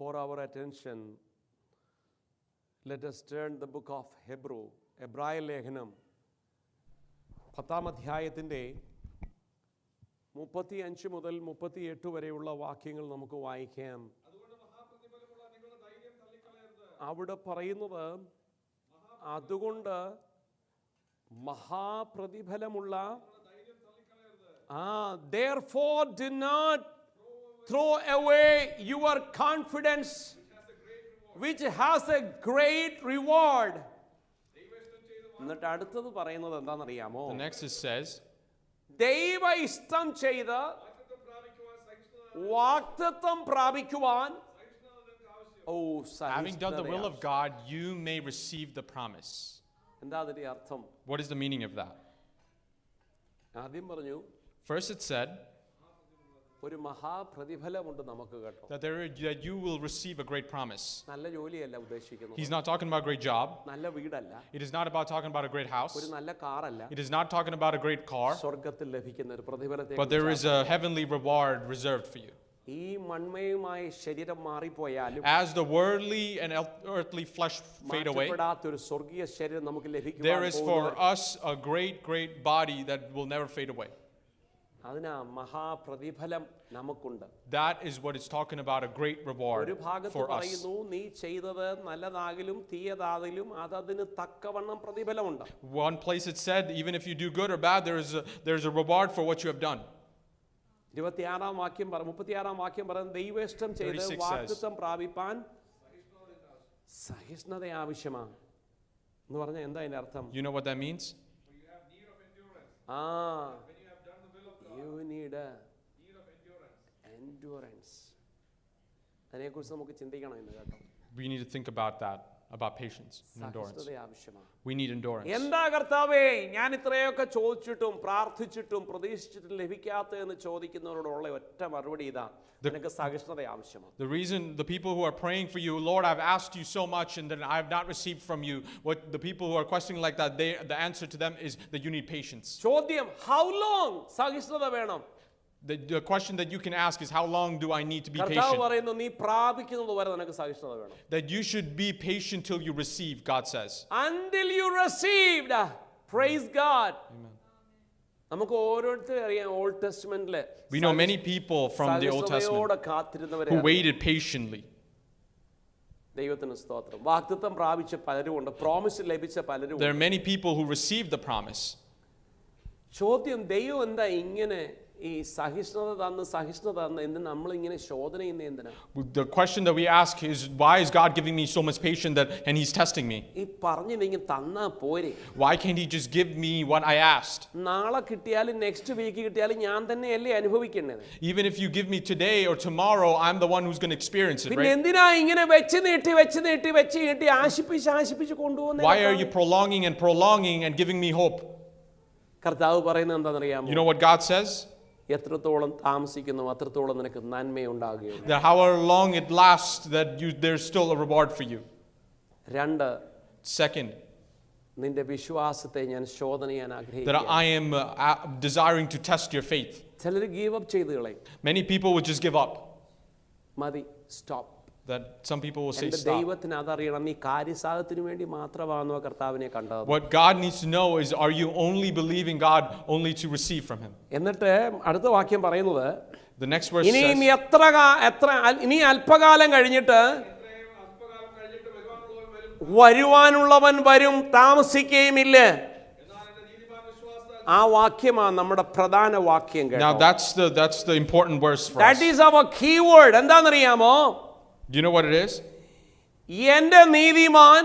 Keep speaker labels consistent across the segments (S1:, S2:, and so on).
S1: For our attention, let us turn the book of Hebrew, എബ്രായ ലേഖനം 10-ാം അധ്യായത്തിൻ്റെ 35 മുതൽ 38 വരെയുള്ള വാക്യങ്ങൾ നമുക്ക് വായിക്കാം. അവിടെ പറയുന്നത്, അതുകൊണ്ട് മഹാപ്രതിഫലമുള്ള therefore do not throw away your confidence which has a great reward. എന്നിട്ട് അടുത്തത് പറയുന്നത് എന്താണെന്നറിയാമോ?
S2: The next it says,
S1: ദൈവ ഇഷ്ടം ചെയ്ത് വാഗ്ദത്തം പ്രാപിക്കുവാൻ,
S2: having done the will of God, you may receive the promise.
S1: എന്താ അതിന്റെ അർത്ഥം?
S2: What is the meaning of that?
S1: ആദ്യം പറഞ്ഞു,
S2: First it said
S1: ഒരു മഹാപ്രതിഫലമുണ്ട് നമുക്ക് കേട്ടോ.
S2: that you will receive a great promise.
S1: നല്ല ജോലിയല്ല ഉദ്ദേശിക്കുന്നത്.
S2: He's not talking about a great job.
S1: നല്ല വീടല്ല.
S2: It is not about talking about a great house.
S1: ഒരു നല്ല കാറല്ല.
S2: It is not talking about a great car.
S1: സ്വർഗ്ഗത്തിൽ ലഭിക്കുന്ന ഒരു പ്രതിഫലത്തെ.
S2: But there is a heavenly reward reserved for you.
S1: ഈ മൺമയമായ ശരീരം മാറിപ്പോയാലും,
S2: as the worldly and earthly flesh fade away,
S1: മാറ്റപ്പെടാത്ത ഒരു സ്വർഗീയ ശരീരം നമുക്ക് ലഭിക്കുവാൻ
S2: there is for us a great body that will never fade away.
S1: അതിനാ മഹാപ്രതിഫലം നമുക്കുണ്ട്.
S2: That is what it's talking about, a great reward
S1: ഒരു ഭാഗത്ത്
S2: for us.
S1: പറയുന്നു, നീ ചെയ്തത് നല്ലതാകിലും തീയതാകിലും അതതിന് തക്കവണ്ണം പ്രതിഫലമുണ്ട്.
S2: One place it said, even if you do good or bad, there is a reward for what you have done.
S1: 36-ാം വാക്യം 36-ാം വാക്യം പറയുന്നത്, ദൈവേഷ്ടം ചെയ്ത് വാഗ്ദത്തം പ്രാപിപ്പാൻ സഹിഷ്ണുത ആവശ്യമാണ് എന്ന് പറഞ്ഞാൽ എന്താ അതിന്റെ അർത്ഥം?
S2: You know what that means?
S1: You need a endurance. അതിനെക്കുറിച്ച് നമുക്ക് ചിന്തിക്കണം ഇന്ന് കേട്ടോ.
S2: We need to think about that, about patience and endurance. We need endurance.
S1: എന്താ കർത്താവേ, ഞാൻ ഇത്രയൊക്കെ ചോദിച്ചിട്ടും പ്രാർത്ഥിച്ചിട്ടും പ്രതീക്ഷിച്ചിട്ടും ലഭിക്കാത്തതെന്ന് ചോദിക്കുന്നവരോടുള്ള ഒറ്റ മറുപടി ഇതാ, നിനക്ക് സഹിഷ്ണുത ആവശ്യമാണ്.
S2: The reason the people who are praying for you, Lord, I've asked you so much and then I have not received from you, what the people who are questioning like that, the answer to them is that you need patience.
S1: ചോദ്യം, how long സഹിഷ്ണുത വേണം?
S2: The question that you can ask is, how long do I need to be
S1: കർത്താവ്
S2: patient?
S1: പറയുന്നു, നീ പ്രാപിക്കുന്നത് വരെ നിനക്ക് സഹിഷ്ണുത വേണം.
S2: That you should be patient till you receive, God says.
S1: Until you received. Praise God.
S2: Amen.
S1: നമുക്ക് ഓരോരുത്തരും അറിയാം, old ടെസ്റ്റ്മെന്റിലെ
S2: We know many people from the Old Testament who waited patiently.
S1: ദൈവത്തിന് സ്തോത്രം. വാഗ്ദത്തം പ്രാപിച്ച പലരുമുണ്ട്, പ്രോമിസ് ലഭിച്ച പലരുമുണ്ട്.
S2: There are many people who received the promise.
S1: ചോദ്യം, ദൈവം എന്താ ഇങ്ങനെ ഈ സഹിഷ്ണുത തന്ന് എന്ന് നമ്മൾ ഇങ്ങനെ ശോധന ചെയ്യുന്ന എന്തിനാ?
S2: The question that we ask is, why is God giving me so much patience and he's testing me?
S1: ഈ പറഞ്ഞില്ലെങ്കിൽ തന്നാ പോരെ?
S2: Why can't he just give me what I asked?
S1: നാളെ കിട്ടിയാലും നെക്സ്റ്റ് വീക്ക് കിട്ടിയാലും ഞാൻ തന്നെയല്ലേ അനുഭവിക്കേണ്ടത്?
S2: Even if you give me today or tomorrow, I'm the one who's going to experience it,
S1: പിന്നെ
S2: right?
S1: എന്തിനാ ഇങ്ങനെ വെച്ച് നീട്ടി ആശിപ്പിച്ച് കൊണ്ടുപോകുന്നത്?
S2: Why are you prolonging and giving me hope?
S1: കർത്താവ് പറയുന്നത് എന്താണെന്നറിയാമോ?
S2: You know what God says?
S1: എത്രത്തോളം താമസിക്കുന്നു അത്രത്തോളം നിനക്ക് നന്മയുണ്ടാകുകയുള്ളൂ.
S2: That however long it lasts, that there's still a reward for you.
S1: 2,
S2: Second,
S1: നിന്റെ വിശ്വാസത്തെ ഞാൻ ശോധന ചെയ്യാൻ
S2: that
S1: ആഗ്രഹിക്കുന്നു.
S2: I am desiring to test your faith.
S1: ചിലർ ഗീവ് അപ്പ് ചെയ്തു കളയും.
S2: Many people would just give up.
S1: മതി, stop.
S2: That some people will say
S1: എന്റെ
S2: stop.
S1: ദൈവത്തിന് അതറിയണം, നീ കാര്യസാധനത്തിന് വേണ്ടി മാത്രമാണോ കർത്താവിനെ കണ്ടത്?
S2: What God needs to know is, are you only believing God only to receive from him?
S1: എന്നിട്ട് അടുത്ത വാക്യം പറയുന്നത്,
S2: The next verse says,
S1: ഇനി അല്പകാലം കഴിഞ്ഞിട്ട് വരുവാനുള്ളവൻ വരും, താമസിക്കുകയുമില്ല. ആ വാക്യമാണ് നമ്മുടെ പ്രധാന വാക്യം.
S2: Now that's the important verse for
S1: That
S2: us.
S1: is our key word. എന്താണെന്നറിയാമോ?
S2: Do you know what it is?
S1: എന്റെ നീതിമാൻ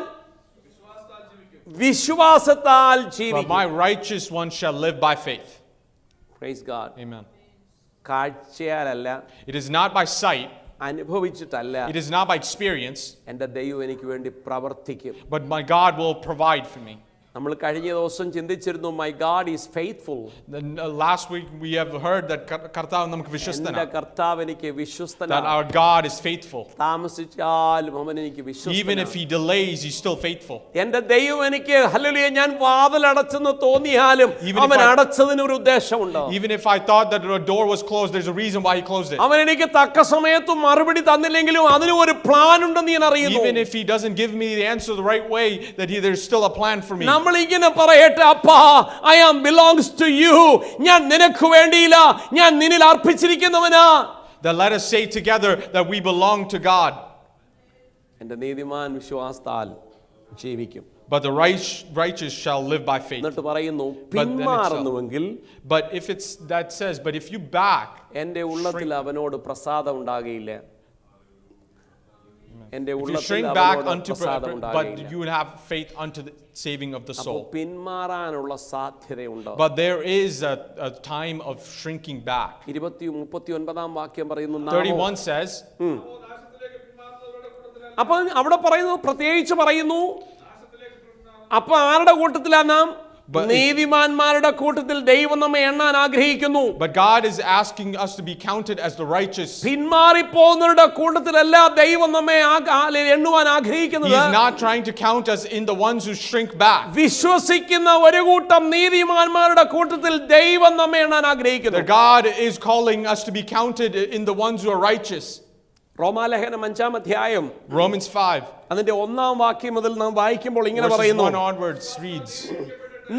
S1: വിശ്വാസത്താൽ
S2: But
S1: ജീവിക്കും.
S2: my righteous one shall live by faith.
S1: Praise God.
S2: Amen.
S1: കാഴ്ചയാലല്ല,
S2: It is not by sight.
S1: അനുഭവിച്ചിട്ടല്ല,
S2: It is not by experience.
S1: എന്റെ ദൈവം എനിക്ക് വേണ്ടി പ്രവർത്തിക്കും.
S2: But my God will provide for me.
S1: നമ്മൾ കഴിഞ്ഞ ദിവസം ചിന്തിച്ചിരുന്നു my God is faithful.
S2: Last week we have heard that കർത്താവ് നമുക്ക് വിശ്വസ്തനാണ്.
S1: എൻ്റെ കർത്താവ് എനിക്ക് വിശ്വസ്തനാണ്.
S2: That our God is faithful.
S1: താമസിച്ചാലും അവൻ എനിക്ക് വിശ്വസ്തനാണ്.
S2: Even if he delays, he's still faithful.
S1: എൻ്റെ ദൈവം എനിക്ക് ഹല്ലേലൂയ ഞാൻ വാതിൽ അടച്ചെന്ന് തോന്നിയാലും അവൻ അടച്ചതിന് ഒരു ഉദ്ദേശമുണ്ട്.
S2: Even if I thought that the door was closed, there's a reason why he closed it.
S1: അവൻ എനിക്ക് തക്ക സമയത്ത് മറുപടി തന്നില്ലെങ്കിലും അതിന് ഒരു പ്ലാൻ ഉണ്ടെന്ന് ഞാൻ അറിയുന്നു.
S2: Even if he doesn't give me the answer the right way, that there's still a plan for me.
S1: നമ്മൾ ഇങ്ങനെ പറയട്ടെ, അപ്പാ I am belongs to you, ഞാൻ നിനക്ക് വേണ്ടിയില്ല, ഞാൻ നിന്നിൽ അർപ്പിച്ചിരിക്കുന്നവനാ.
S2: Then let us say together that we belong to God.
S1: എൻ്റെ നീതിമാൻ വിശ്വാസത്താൽ ജീവിക്കും.
S2: But the righteous shall live by faith.
S1: എന്നിട്ട് പറയുന്നു പിന്മാറുന്നുവെങ്കിൽ,
S2: but if it's that says, but if you back,
S1: എൻ്റെ ഉള്ളത്തിൽ അവനോട് പ്രസാദം ഉണ്ടാകുകയില്ല. എൻ്റെ
S2: if you shrink
S1: ഉള്ളത്തിൽ
S2: back
S1: അവനോട്
S2: unto
S1: പ്രസാദം
S2: but
S1: ഉണ്ടാകുകയില്ല.
S2: you will have faith unto the saving of the
S1: അപ്പോൾ
S2: soul.
S1: പിന്മാറാനുള്ള സാധ്യതയുണ്ട്.
S2: But there is a time of shrinking back.
S1: 39 വാക്യം പറയുന്നു
S2: 31 says,
S1: അപ്പൊ അവിടെ പറയുന്നു, പ്രത്യേകിച്ച് പറയുന്നു, അപ്പൊ ആരുടെ കൂട്ടത്തിലാ നാം? നീതിമാന്മാരുടെ കൂട്ടത്തിൽ ദൈവം നമ്മെ എണ്ണാൻ ആഗ്രഹിക്കുന്നു.
S2: but God is asking us to be counted as the righteous.
S1: പിന്മാറിപ്പോകുന്നവരുടെ കൂട്ടത്തിലല്ല ദൈവം നമ്മെ എണ്ണുവാൻ ആഗ്രഹിക്കുന്നത്.
S2: He is not trying to count us in the ones who shrink back.
S1: വിശ്വസിക്കുന്ന ഒരു കൂട്ടം നീതിമാന്മാരുടെ കൂട്ടത്തിൽ ദൈവം നമ്മെ എണ്ണാൻ ആഗ്രഹിക്കുന്നു.
S2: That God is calling us to be counted in the ones who are righteous.
S1: റോമാലേഖനം 5-ാം അധ്യായം
S2: Romans 5.
S1: അതിന്റെ 1-ാം വാക്യം മുതൽ നാം വായിക്കുമ്പോൾ ഇങ്ങനെ പറയുന്നു,
S2: 1 onwards reads,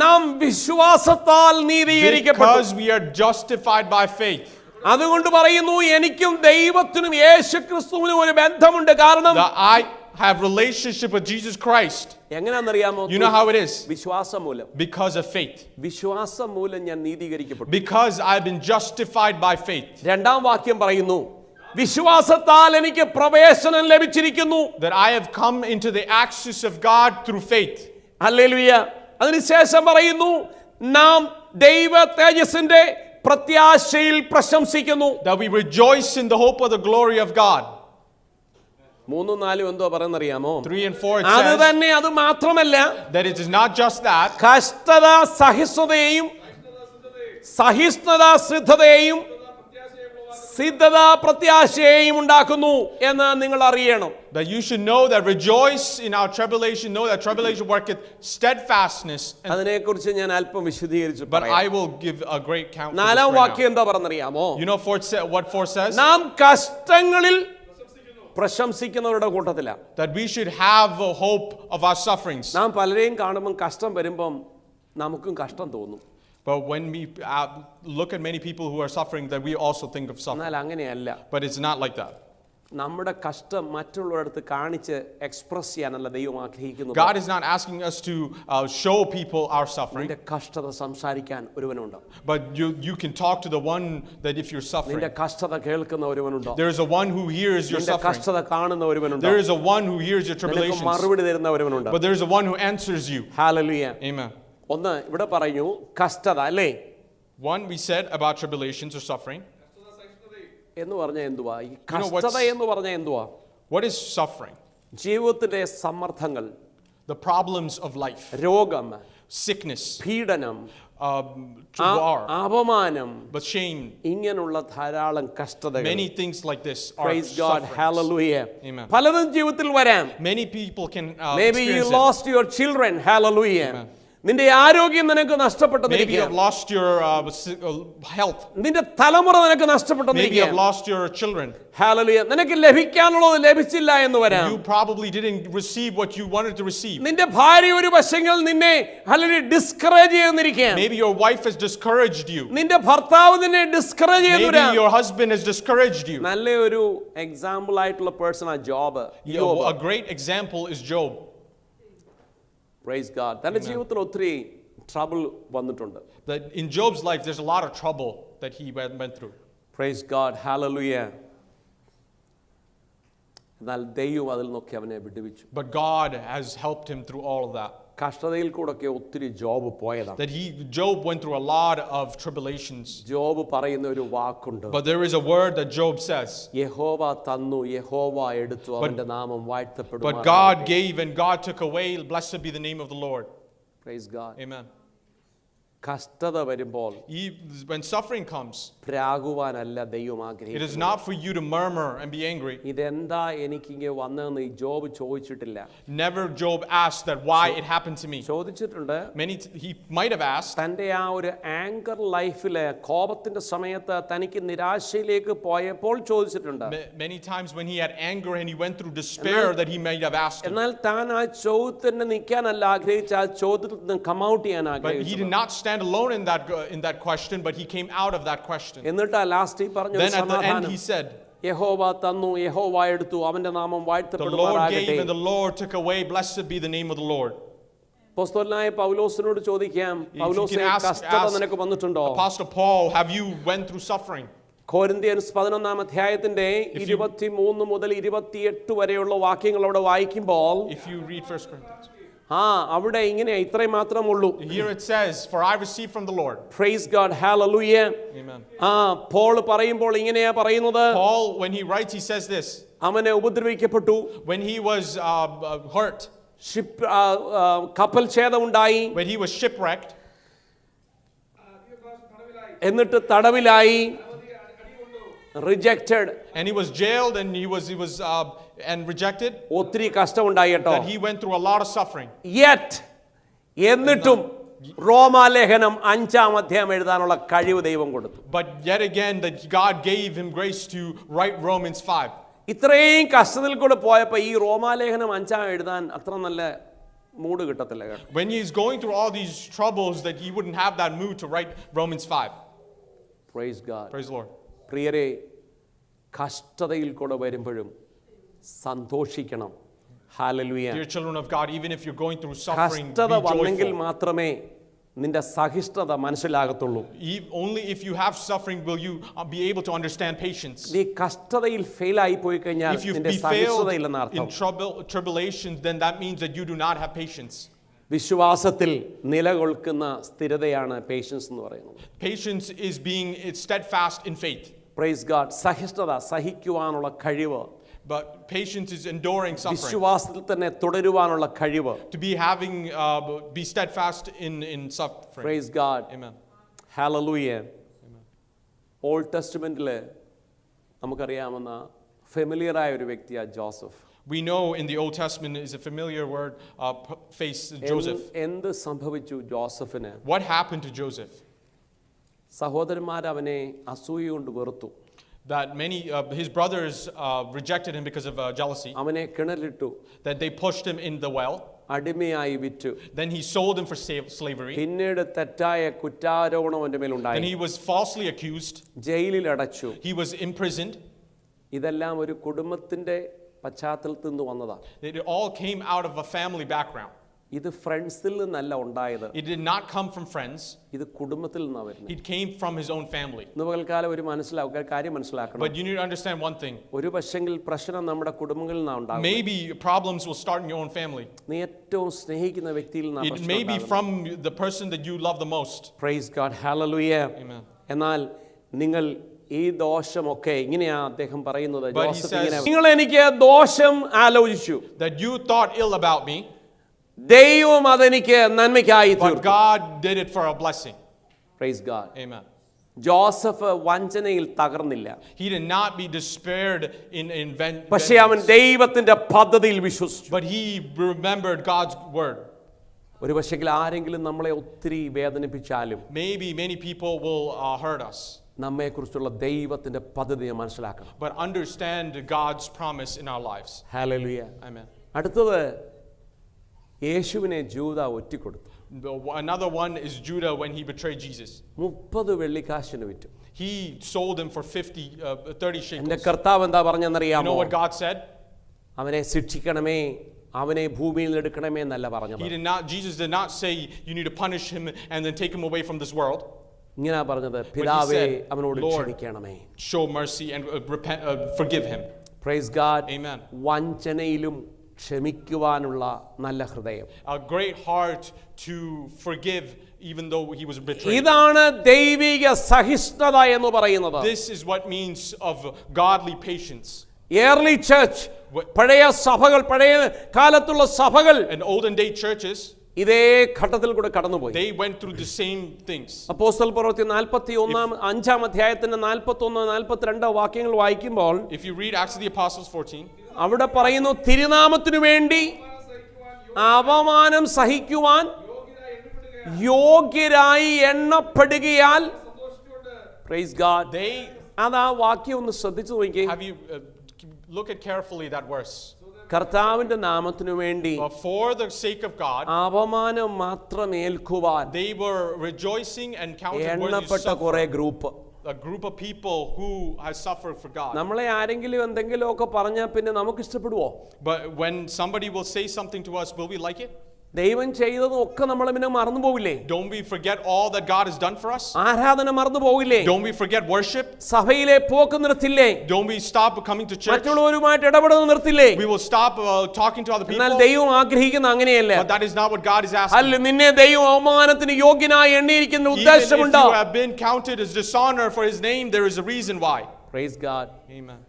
S1: നാം വിശ്വാസത്താൽ നീതീകരിക്കപ്പെട്ടു.
S2: because we are justified by faith.
S1: അതുകൊണ്ട് പറയുന്നു, എനിക്കും ദൈവത്തിനും യേശുക്രിസ്തുവിനും ഒരു ബന്ധമുണ്ട്. കാരണം
S2: That I have relationship with Jesus Christ.
S1: എങ്ങനെയാണെന്നറിയാമോ?
S2: You know how it is?
S1: വിശ്വാസം മൂലം.
S2: Because of faith.
S1: വിശ്വാസം മൂലം ഞാൻ നീതീകരിക്കപ്പെട്ടു.
S2: Because I've been justified by faith.
S1: 2-ാം വാക്യം പറയുന്നു, വിശ്വാസത്താൽ എനിക്ക് പ്രവേശനം ലഭിച്ചിരിക്കുന്നു.
S2: That I have come into the access of God through faith.
S1: Hallelujah. അതിനുശേഷം പറയുന്നു, നാം ദൈവ തേജസ്സിന്റെ പ്രത്യാശയിൽ പ്രശംസിക്കുന്നു.
S2: That we rejoice in the hope of the glory of God.
S1: 3-4 എന്തോ പറയുന്നറിയാമോ?
S2: 3 and 4 it
S1: അത്
S2: says
S1: തന്നെ, അത് മാത്രമല്ല,
S2: that it is not just that.
S1: കഷ്ടത സഹിഷ്ണുതയെയും സിദ്ധതയെയും സിദ്ധത പ്രത്യാശയെയും ഉണ്ടാക്കുന്നു എന്ന് നിങ്ങൾ അറിയണം.
S2: That you should know that rejoice in our tribulation, know that tribulation worketh steadfastness.
S1: അതിനെക്കുറിച്ച് ഞാൻ അല്പം വിശദീകരിച്ചു
S2: But
S1: പറയാം.
S2: I will give a great count.
S1: 4-ാം വാക്യം എന്താ പറഞ്ഞറിയാമോ?
S2: You know what 4 says?
S1: നാം കഷ്ടങ്ങളിൽ പ്രശംസിക്കുന്നവരുടെ കൂട്ടത്തിലാണ്.
S2: That we should have a hope of our sufferings.
S1: നാം പലരെയും കാണുമ്പോൾ കഷ്ടം വരുമ്പം നമുക്കും കഷ്ടം തോന്നും.
S2: But when we look at many people who are suffering, that we also think of suffering.
S1: എന്നാൽ അങ്ങനെയല്ല.
S2: But it's not like that.
S1: നമ്മുടെ കഷ്ടം മറ്റുള്ളവരുടെ കാണിച്ച് എക്സ്പ്രസ് ചെയ്യാനല്ല ദൈവം ആഗ്രഹിക്കുന്നത്.
S2: God is not asking us to show people our suffering.
S1: നിന്റെ കഷ്ടത സംസാരിക്കാൻ ഒരുവനുണ്ട്.
S2: But you can talk to the one that if you're suffering.
S1: നിന്റെ കഷ്ടത കേൾക്കുന്ന ഒരുവനുണ്ട്.
S2: There is a one who hears your
S1: നിന്റെ
S2: suffering.
S1: കഷ്ടത കാണുന്ന ഒരുവനുണ്ട്.
S2: There is a one who hears your tribulations.
S1: നിനക്ക് മറുപടി തരുന്ന ഒരുവനുണ്ട്.
S2: But there is a one who answers you.
S1: Hallelujah.
S2: Amen.
S1: ഒന്ന് ഇവിടെ പറഞ്ഞു കഷ്ടത അല്ലേ?
S2: One we said about tribulations or suffering.
S1: എന്ന് പറഞ്ഞാൽ എന്തുവാ? ഈ കഷ്ടത എന്ന് പറഞ്ഞാൽ എന്തുവാ?
S2: What is suffering?
S1: ജീവിതത്തിലെ സമ്മർദ്ദങ്ങൾ,
S2: The problems of life.
S1: രോഗം,
S2: Sickness.
S1: പീഡനം,
S2: അപമാനം, but shame.
S1: ഇങ്ങനെയുള്ള ധാരാളം കഷ്ടതകൾ.
S2: Many things like this are
S1: Praise God. Hallelujah.
S2: Amen.
S1: പലതും ജീവിതത്തിൽ വരാം.
S2: Many people can
S1: Maybe you
S2: experience
S1: lost your children. Hallelujah.
S2: Amen.
S1: നിന്റെ ആരോഗ്യം നിനക്ക്
S2: Maybe you
S1: നഷ്ടപ്പെട്ടെന്നിരിക്കുക.
S2: have lost your health.
S1: നിന്റെ തലമുറ നിനക്ക്
S2: Maybe you
S1: നഷ്ടപ്പെട്ടെന്നിരിക്കുക.
S2: have lost your children.
S1: Hallelujah. നിനക്ക് ലഭിക്കാനുള്ളത് ലഭിച്ചില്ല എന്ന് വരാം.
S2: You probably didn't receive what you wanted to receive.
S1: നിന്റെ ഭാര്യ ഒരു വശങ്ങൾ നിന്നെ ഹല്ലേലൂയ ഡിസ്കറേജ് ചെയ്യുന്നിരിക്കുക.
S2: Maybe your wife has discouraged you.
S1: നിന്റെ ഭർത്താവ് നിന്നെ ഡിസ്കറേജ്
S2: Maybe
S1: ചെയ്യുന്നു.
S2: your husband has discouraged you.
S1: നല്ല ഒരു എക്സാമ്പിൾ ആയിട്ടുള്ള പേഴ്സൺ ആ job.
S2: A great example is Job.
S1: Praise God. തന്റെ ജീവിതത്തിൽ ഒത്തിരി ട്രബിൾ വന്നിട്ടുണ്ട്.
S2: That in Job's life there's a lot of trouble that he went through.
S1: Praise God. Hallelujah. എന്നാൽ ദൈവം അതിൽ നിന്നൊക്കെ അവനെ വിടുവിച്ചു.
S2: But God has helped him through all of that.
S1: കഷ്ടതയിൽ കൂടെയൊക്കെ ഒത്തിരി ജോബ് പോയതാണ്.
S2: That Job went through a lot of tribulations.
S1: Job പറയുന്ന ഒരു വാക്കുണ്ട്.
S2: But there is a word that Job says.
S1: യഹോവ തന്നു, യഹോവ എടുത്തു, അവന്റെ നാമം വാഴ്ത്തപ്പെടും.
S2: But God gave and God took away. Blessed be the name of the Lord.
S1: Praise God.
S2: Amen.
S1: കഷ്ടത വരുമ്പോൾ
S2: When suffering comes,
S1: പ്രാകുവാനല്ല ദൈവം
S2: it is
S1: ആഗ്രഹിക്കുന്നത്.
S2: not for you to murmur and be angry.
S1: ഇതെന്താ എനിക്കിങ്ങനെ വന്നതെന്ന് ഈ ജോബ് ചോദിച്ചിട്ടില്ല.
S2: Never Job asked that why it happened to me.
S1: ചോദിച്ചിട്ടുണ്ട്.
S2: He might have asked.
S1: തൻ്റെ ആ ഒരു ആങ്കർ ലൈഫിലെ കോപത്തിന്റെ സമയത്ത് തനിക്ക് നിരാശയിലേക്ക് പോയപ്പോൾ ചോദിച്ചിട്ടുണ്ട്.
S2: Many times when he had anger and he went through despair that he might have asked him.
S1: എന്നാൽ താൻ ആ ചോദ്യത്തിന് നിൽക്കാനല്ല ആഗ്രഹിച്ച, ആ ചോദ്യത്തിൽ നിന്ന് കം ഔട്ട് ചെയ്യാൻ
S2: But he
S1: ആഗ്രഹിച്ചു.
S2: did not stand alone in that question, but he came out of that question.
S1: എന്നിട്ട് ലാസ്റ്റ് ഈ പറഞ്ഞ
S2: Then at the end he said,
S1: യഹോവ തന്നു, യഹോവ എടുത്തു, അവന്റെ നാമം
S2: the Lord gave
S1: വാഴ്ത്തപ്പെടുമാറാകട്ടെ.
S2: and the Lord took away. Blessed be the name of the Lord.
S1: അപ്പോസ്തലനായ പൗലോസിനോട് ചോദിക്കാം, പൗലോസേ കഷ്ടത നിനക്ക് വന്നിട്ടുണ്ടോ?
S2: Apostle Paul, have you went through suffering?
S1: Corinthians 11 അധ്യായത്തിന്റെ 23 മുതൽ 28 വരെയുള്ള വാക്യങ്ങൾ അവിടെ വായിക്കുമ്പോൾ
S2: If you read 1 Corinthians.
S1: അവിടെ ഇങ്ങനെ ഇത്രയും മാത്രമുള്ളൂ.
S2: Here it says, for I received from the Lord.
S1: Praise God, hallelujah.
S2: Amen.
S1: Paul പറയുമ്പോൾ ഇങ്ങനെയാ പറയുന്നത്.
S2: Paul, when he writes, he says this.
S1: അവനെ ഉപദ്രവിക്കപ്പെട്ടു.
S2: When he was hurt.
S1: കപ്പൽ ഛേദമുണ്ടായി.
S2: When he was shipwrecked.
S1: എന്നിട്ട് തടവിലായി. Rejected.
S2: And he was jailed and he was and rejected.
S1: ഒത്തിരി കഷ്ടമുണ്ടായി കേട്ടോ.
S2: That he went through a lot of suffering.
S1: Yet എന്നിട്ടും റോമാലേഖനം 5 അധ്യായം എഴുതാനുള്ള കഴിവ് ദൈവം കൊടുത്തു.
S2: But yet again that God gave him grace to write Romans 5.
S1: ഇത്രയും കഷ്ടത്തിൽ കൂടെ പോയപ്പോൾ ഈ റോമാലേഖനം 5 എഴുതാൻ അത്ര നല്ല മൂഡ് കിട്ടത്തില്ല കേട്ടോ.
S2: When he is going through all these troubles, that he wouldn't have that mood to write Romans 5.
S1: Praise God.
S2: Praise the Lord.
S1: പ്രിയരെ, കഷ്ടതയിൽ കൂടെ വരുമ്പോഴും സന്തോഷിക്കണം. Hallelujah.
S2: Dear children of God, even if you're going through suffering, be
S1: കഷ്ടത വന്നെങ്കിൽ
S2: joyful.
S1: മാത്രമേ നിന്റെ സഹിഷ്ണുത മനസ്സിലാകത്തുള്ളൂ.
S2: Only if you have suffering will you be able to understand patience.
S1: നീ കഷ്ടതയിൽ ഫെയിൽ ആയി പോയി കഴിഞ്ഞാൽ
S2: If you
S1: നിന്റെ
S2: be failed
S1: സഹിഷ്ണുതയില്ലെന്ന്
S2: in
S1: അർത്ഥം.
S2: tribulations, then that means that you do not have patience.
S1: വിശ്വാസത്തിൽ നിലകൊള്ളുന്ന സ്ഥിരതയാണ് പേഷ്യൻസ് എന്ന് പറയുന്നത്.
S2: Patience is being steadfast in faith.
S1: Praise God. സഹിഷ്ണുത, സഹിക്കുവാനുള്ള കഴിവ്.
S2: But patience is enduring suffering.
S1: വിശ്വാസത്തിൽ തന്നെ തുടരുവാനുള്ള കഴിവ്.
S2: To be steadfast in suffering.
S1: Praise God.
S2: Amen.
S1: Hallelujah. Old ടെസ്റ്റ്മെന്റിൽ നമുക്കറിയാവുന്ന ഫെമിലിയർ ആയ ഒരു വ്യക്തിയാണ് Joseph.
S2: We know in the Old Testament is a familiar word, face Joseph.
S1: എന്ത് സംഭവിച്ചു ജോസഫിന്?
S2: What happened to Joseph?
S1: സഹോദരന്മാർ അവനെ അസൂയ കൊണ്ട് വെറുത്തു.
S2: That many his brothers rejected him because of jealousy.
S1: അവനെ കിണറിലിട്ടു.
S2: That they pushed him in the well.
S1: അടിമയായി വിറ്റു.
S2: Then he sold him for slavery.
S1: പിന്നീട് തെറ്റായ കുറ്റാരോപണം അവന്റെ മേൽ ഉണ്ടായി.
S2: Then he was falsely accused.
S1: ജയിലിൽ അടച്ചു.
S2: He was imprisoned.
S1: ഇതെല്ലാം ഒരു കുടുംബത്തിന്റെ പശ്ചാത്തലത്തിൽ നിന്ന് വന്നതാണ്.
S2: It all came out of a family background.
S1: ഇത് ഫ്രണ്ട്സിൽ നിന്നല്ല ഉണ്ടായത്.
S2: It did not come from friends.
S1: ഇത് കുടുംബത്തിൽ നിന്നാണ് വരുന്നത്.
S2: It came from his own family.
S1: ഇന്നുപകൽക്കാലം ഒരു കാര്യം മനസ്സിലാക്കണം.
S2: But you need to understand one thing.
S1: ഒരു പക്ഷെങ്കിൽ പ്രശ്നം നമ്മുടെ കുടുംബങ്ങളിൽ നിന്നാണ് ഉണ്ടാകുന്നത്.
S2: Maybe problems will start in your own family.
S1: നീ ഏറ്റവും സ്നേഹിക്കുന്ന വ്യക്തിയിൽ നിന്നാണ്
S2: It
S1: പ്രശ്നം
S2: may be
S1: ഉണ്ടാകുന്നത്.
S2: from the person that you love the most.
S1: Praise God. Hallelujah.
S2: Amen.
S1: എന്നാൽ നിങ്ങൾ ഈ ദോഷമൊക്കെ ഇങ്ങനെയാ അദ്ദേഹം പറയുന്നത്.
S2: But he
S1: ജോസഫ്
S2: says,
S1: ഇങ്ങനെ, നിങ്ങൾ എനിക്ക് ദോഷം ആലോചിച്ചു.
S2: That you thought ill about me.
S1: ദൈവം അതെനിക്ക് നന്മയ്ക്കായി
S2: But
S1: തീർത്തു.
S2: God did it for a blessing.
S1: Praise God.
S2: Amen.
S1: Joseph വഞ്ചനയിൽ തകർന്നില്ല.
S2: He did not be despaired in
S1: പക്ഷേ അവൻ ദൈവത്തിന്റെ പദ്ധതിയിൽ വിശ്വസിച്ചു.
S2: but he remembered God's word.
S1: ഒരു പക്ഷെങ്കിൽ ആരെങ്കിലും നമ്മളെ ഒത്തിരി വേദനിപ്പിച്ചാലും
S2: Maybe many people will hurt us.
S1: നമ്മെക്കുറിച്ചുള്ള ദൈവത്തിന്റെ പദ്ധതി മനസ്സിലാക്കണം.
S2: But understand God's promise in our lives.
S1: Hallelujah.
S2: Amen.
S1: അടുത്തത് യേശുവിനെ ജൂദ ഒറ്റിക്കൊടുത്തു.
S2: Another one is Judah when he betrayed Jesus.
S1: 30 വെള്ളിക്കാശിന് വിറ്റു.
S2: He sold him for 30 shekels.
S1: എൻ്റെ കർത്താവ് എന്താ
S2: You
S1: പറഞ്ഞെന്നറിയാമോ?
S2: know what God said?
S1: അവനെ ശിക്ഷിക്കണമേ, അവനെ ഭൂമിയിൽ നിന്ന് എടുക്കണമേ എന്നല്ല പറഞ്ഞത്.
S2: Jesus did not say you need to punish him and then take him away from this world.
S1: ഇങ്ങനെ പറഞ്ഞത്, പിതാവേ അവനോട്
S2: Lord,
S1: ക്ഷമിക്കണമേ.
S2: show mercy and forgive him.
S1: Praise God.
S2: Amen.
S1: വഞ്ചനയിലും ക്ഷമിക്കുവാനുള്ള നല്ല ഹൃദയം.
S2: A great heart to forgive even though he was betrayed.
S1: ഇതാണ് ദൈവിക സഹിഷ്ണുത എന്ന് പറയുന്നത്.
S2: This is what means of godly patience.
S1: Early church, പഴയ സഭകൾ, പഴയ കാലത്തുള്ള സഭകൾ,
S2: In olden day churches,
S1: ഇതേ ഘട്ടത്തിൽ കൂടെ കടന്നുപോയി.
S2: They went through the same things.
S1: അപ്പോസ്തല പ്രവൃത്തി 41-5 അധ്യായത്തിന്റെ 41-42 വാക്യങ്ങൾ വായിക്കുമ്പോൾ,
S2: If you read Acts of the Apostles 14,
S1: അവിടെ പറയുന്നു, തിരുനാമത്തിനു വേണ്ടി അപമാനം സഹിക്കുവാൻ യോഗ്യരായി എണ്ണപ്പെടുകയാൽ, പ്രൈസ് ഗോഡ്. അതാ വാക്യം ഒന്ന് ശ്രദ്ധിച്ചു നോക്കി.
S2: have you look at carefully that verse.
S1: കർത്താവിന്റെ നാമത്തിനു വേണ്ടി
S2: But for the sake of God,
S1: അപമാനം മാത്രം ഏൽക്കുവാൻ
S2: they were rejoicing and counted worthy to
S1: എണ്ണപ്പെട്ട
S2: suffer.
S1: കുറെ group.
S2: A group of people who has suffered for God.
S1: നമ്മളെ ആരെങ്കിലും എന്തെങ്കിലുമൊക്കെ പറഞ്ഞാൽ പിന്നെ നമുക്ക് ഇഷ്ടപ്പെടുവോ?
S2: But when somebody will say something to us, will we like it?
S1: ദൈവം ചെയ്തതും ഒക്കെ നമ്മൾ പിന്നെ മറന്നു പോവില്ലേ?
S2: Don't we forget all that God has done for us?
S1: ആരാധന മറന്നു പോവില്ലേ?
S2: Don't we forget worship?
S1: സഭയിലെ പോക്ക് നിർത്തില്ലേ?
S2: Don't we stop coming to church?
S1: മറ്റുള്ളവരുമായിട്ട് ഇടപെടുന്നത് നിർത്തില്ലേ?
S2: We will stop talking to other
S1: എന്നാൽ
S2: people.
S1: ദൈവം ആഗ്രഹിക്കുന്ന അങ്ങനെയല്ല.
S2: But that is not what God is asking.
S1: അല്ല, നിന്നെ ദൈവം അവമാനത്തിന് യോഗ്യനായി എണ്ണിയിരിക്കുന്ന
S2: Even if
S1: ഉദ്ദേശമുണ്ട്.
S2: you have been counted as dishonor for His name, there is a reason why.
S1: Praise God.
S2: Amen.